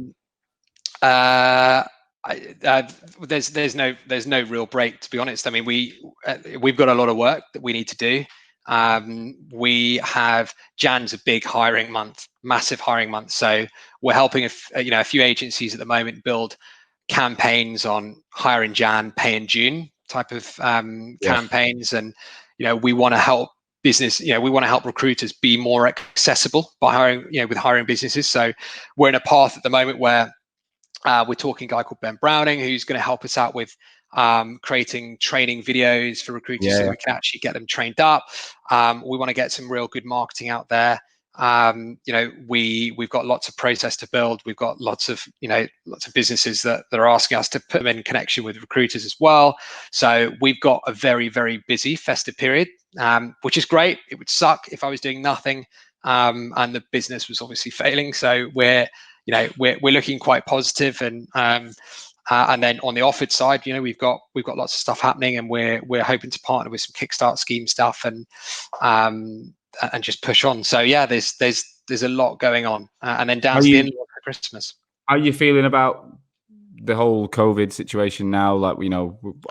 There's no real break, to be honest. I mean, we've got a lot of work that we need to do. We have Jan's a big hiring month, massive hiring month. So we're helping a few agencies at the moment build campaigns on hire in Jan, pay in June type of campaigns, and we want to help business. We want to help recruiters be more accessible by hiring, with hiring businesses. So we're in a path at the moment where we're talking a guy called Ben Browning, who's going to help us out with creating training videos for recruiters so we can actually get them trained up. We want to get some real good marketing out there. We've got lots of process to build. We've got lots of businesses that are asking us to put them in connection with recruiters as well. So we've got a very, very busy festive period, which is great. It would suck if I was doing nothing and the business was obviously failing. So we're looking quite positive, and then on the offered side, we've got lots of stuff happening, and we're hoping to partner with some Kickstart scheme stuff and just push on. So yeah, there's a lot going on, and then down to the end of Christmas. How are you feeling about the whole COVID situation now? Like,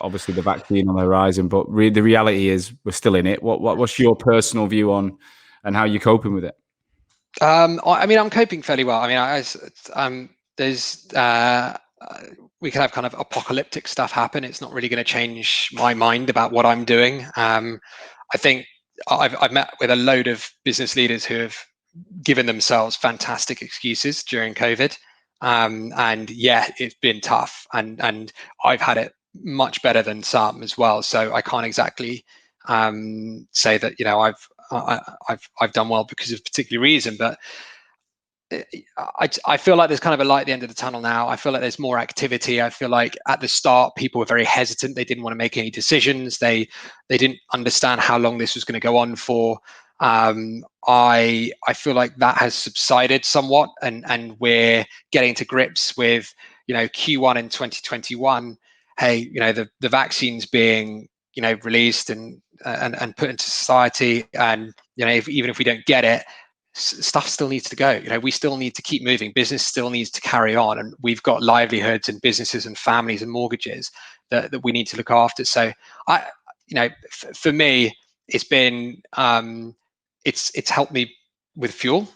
obviously the vaccine on the horizon, but the reality is we're still in it. What's your personal view on and how you're coping with it? I'm coping fairly well. We can have kind of apocalyptic stuff happen. It's not really going to change my mind about what I'm doing. I think I've met with a load of business leaders who have given themselves fantastic excuses during COVID. And yeah, it's been tough, and I've had it much better than some as well. So I can't exactly say that I've done well because of a particular reason, but I feel like there's kind of a light at the end of the tunnel now. I feel like there's more activity. I feel like at the start, people were very hesitant. They didn't want to make any decisions. They didn't understand how long this was going to go on for. I feel like that has subsided somewhat, and we're getting to grips with, Q1 in 2021. Hey, the vaccines being, released and put into society, and even if we don't get it, stuff still needs to go. We still need to keep moving. Business still needs to carry on, and we've got livelihoods and businesses and families and mortgages that we need to look after. So for me, it's been it's helped me with fuel.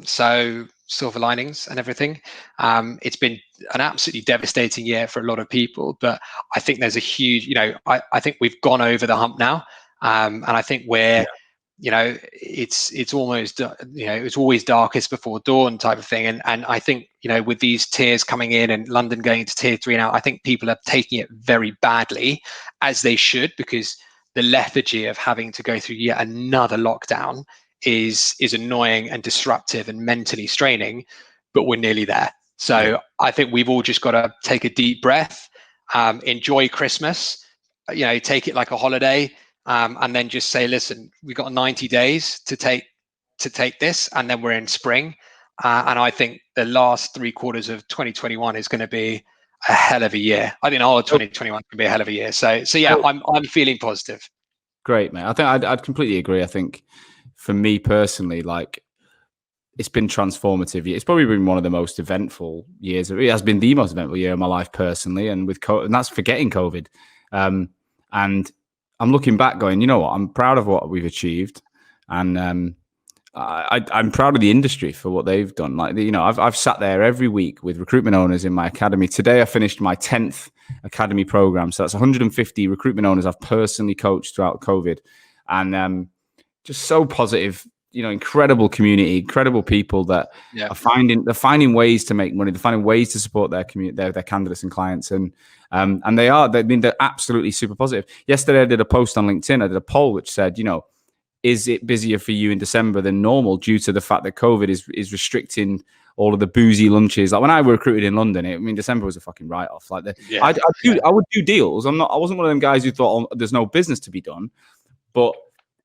So silver linings and everything. It's been an absolutely devastating year for a lot of people, but I think there's a huge, I think we've gone over the hump now, and I think we're it's almost it's always darkest before dawn type of thing, and I think with these tiers coming in and London going into tier 3 now, I think people are taking it very badly, as they should, because the lethargy of having to go through yet another lockdown is annoying and disruptive and mentally straining, but we're nearly there. So I think we've all just got to take a deep breath, enjoy Christmas, take it like a holiday. And then just say, listen, we've got 90 days to take this, and then we're in spring. And I think the last 3 quarters of 2021 is going to be a hell of a year. I think all of 2021 can be a hell of a year. So yeah, I'm feeling positive. Great, mate. I think I'd completely agree. I think for me personally, like, it's been transformative. It's probably been one of the most eventful years. It has been the most eventful year of my life personally, and and that's forgetting COVID. And I'm looking back going, you know what? I'm proud of what we've achieved, and I'm proud of the industry for what they've done. Like, I've sat there every week with recruitment owners in my academy. Today, I finished my 10th academy program, so that's 150 recruitment owners I've personally coached throughout COVID, and just so positive. Incredible community, incredible people that are finding ways to make money. They're finding ways to support their community, their candidates and clients, and they're absolutely super positive. Yesterday, I did a post on LinkedIn. I did a poll which said, is it busier for you in December than normal due to the fact that COVID is restricting all of the boozy lunches? Like when I recruited in London, December was a fucking write-off. Like I would do deals. I wasn't one of them guys who thought there's no business to be done, but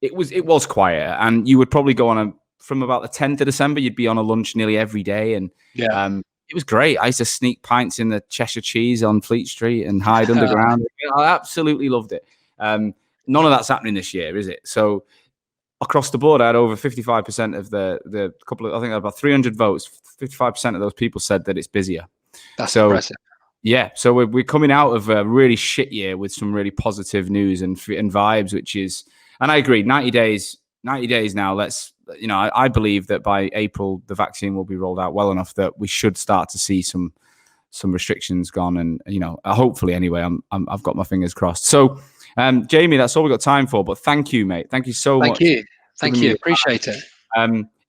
it was quiet, and you would probably go from about the 10th of December, you'd be on a lunch nearly every day, and it was great. I used to sneak pints in the Cheshire Cheese on Fleet Street and hide underground. I absolutely loved it. None of that's happening this year, is it? So across the board, I had over 55% of the couple of, I think about 300 votes. 55% of those people said that it's busier. That's impressive. Yeah, so we're coming out of a really shit year with some really positive news and vibes, which is And I agree. 90 days now. I believe that by April, the vaccine will be rolled out well enough that we should start to see some restrictions gone. And, hopefully anyway, I've got my fingers crossed. So, Jamie, that's all we've got time for, but thank you, mate. Thank you so much. Thank you. Appreciate it.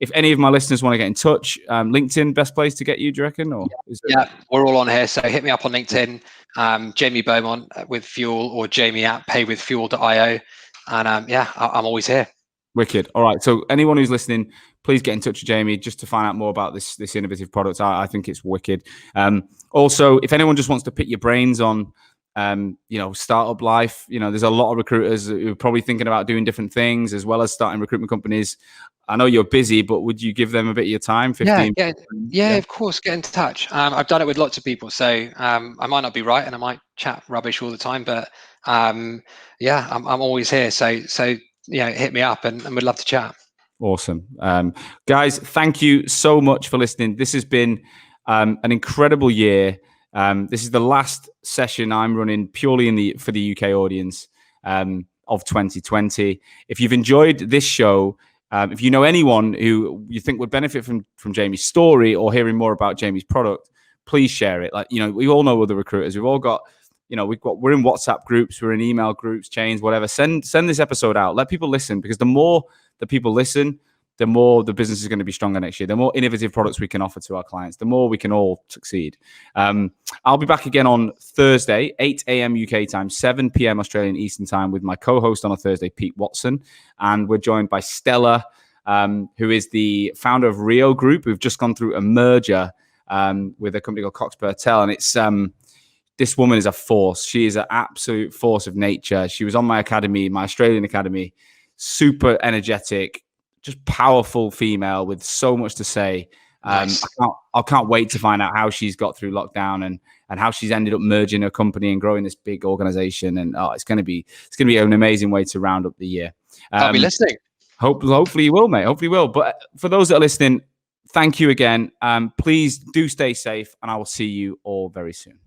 If any of my listeners want to get in touch, LinkedIn, best place to get you, do you reckon? Or yeah, we're all on here. So hit me up on LinkedIn, Jamie Beaumont with Fuel, or Jamie at paywithfuel.io. And I'm always here. Wicked. All right. So anyone who's listening, please get in touch with Jamie just to find out more about this innovative product. I think it's wicked. Also, if anyone just wants to pick your brains on, startup life, there's a lot of recruiters who are probably thinking about doing different things as well as starting recruitment companies. I know you're busy, but would you give them a bit of your time? 15? Yeah, of course. Get in touch. I've done it with lots of people, so I might not be right, and I might chat rubbish all the time, but I'm always here. So hit me up, and we'd love to chat. Awesome, guys. Thank you so much for listening. This has been an incredible year. This is the last session I'm running purely for the UK audience of 2020. If you've enjoyed this show, if you know anyone who you think would benefit from Jamie's story or hearing more about Jamie's product, please share it. We all know other recruiters. We've all got, we're in WhatsApp groups, we're in email groups, chains, whatever. Send this episode out. Let people listen, because the more the people listen, the more the business is going to be stronger next year. The more innovative products we can offer to our clients, the more we can all succeed. I'll be back again on Thursday, 8 a.m. UK time, 7 p.m. Australian Eastern time, with my co-host on a Thursday, Pete Watson. And we're joined by Stella, who is the founder of Rio Group. We've just gone through a merger with a company called Cox Pertel. And it's this woman is a force. She is an absolute force of nature. She was on my academy, my Australian academy, super energetic, just powerful female with so much to say. Nice. I can't wait to find out how she's got through lockdown and how she's ended up merging her company and growing this big organization. And it's going to be an amazing way to round up the year. I'll be listening. Hopefully you will, mate. Hopefully you will. But for those that are listening, thank you again. Please do stay safe, and I will see you all very soon.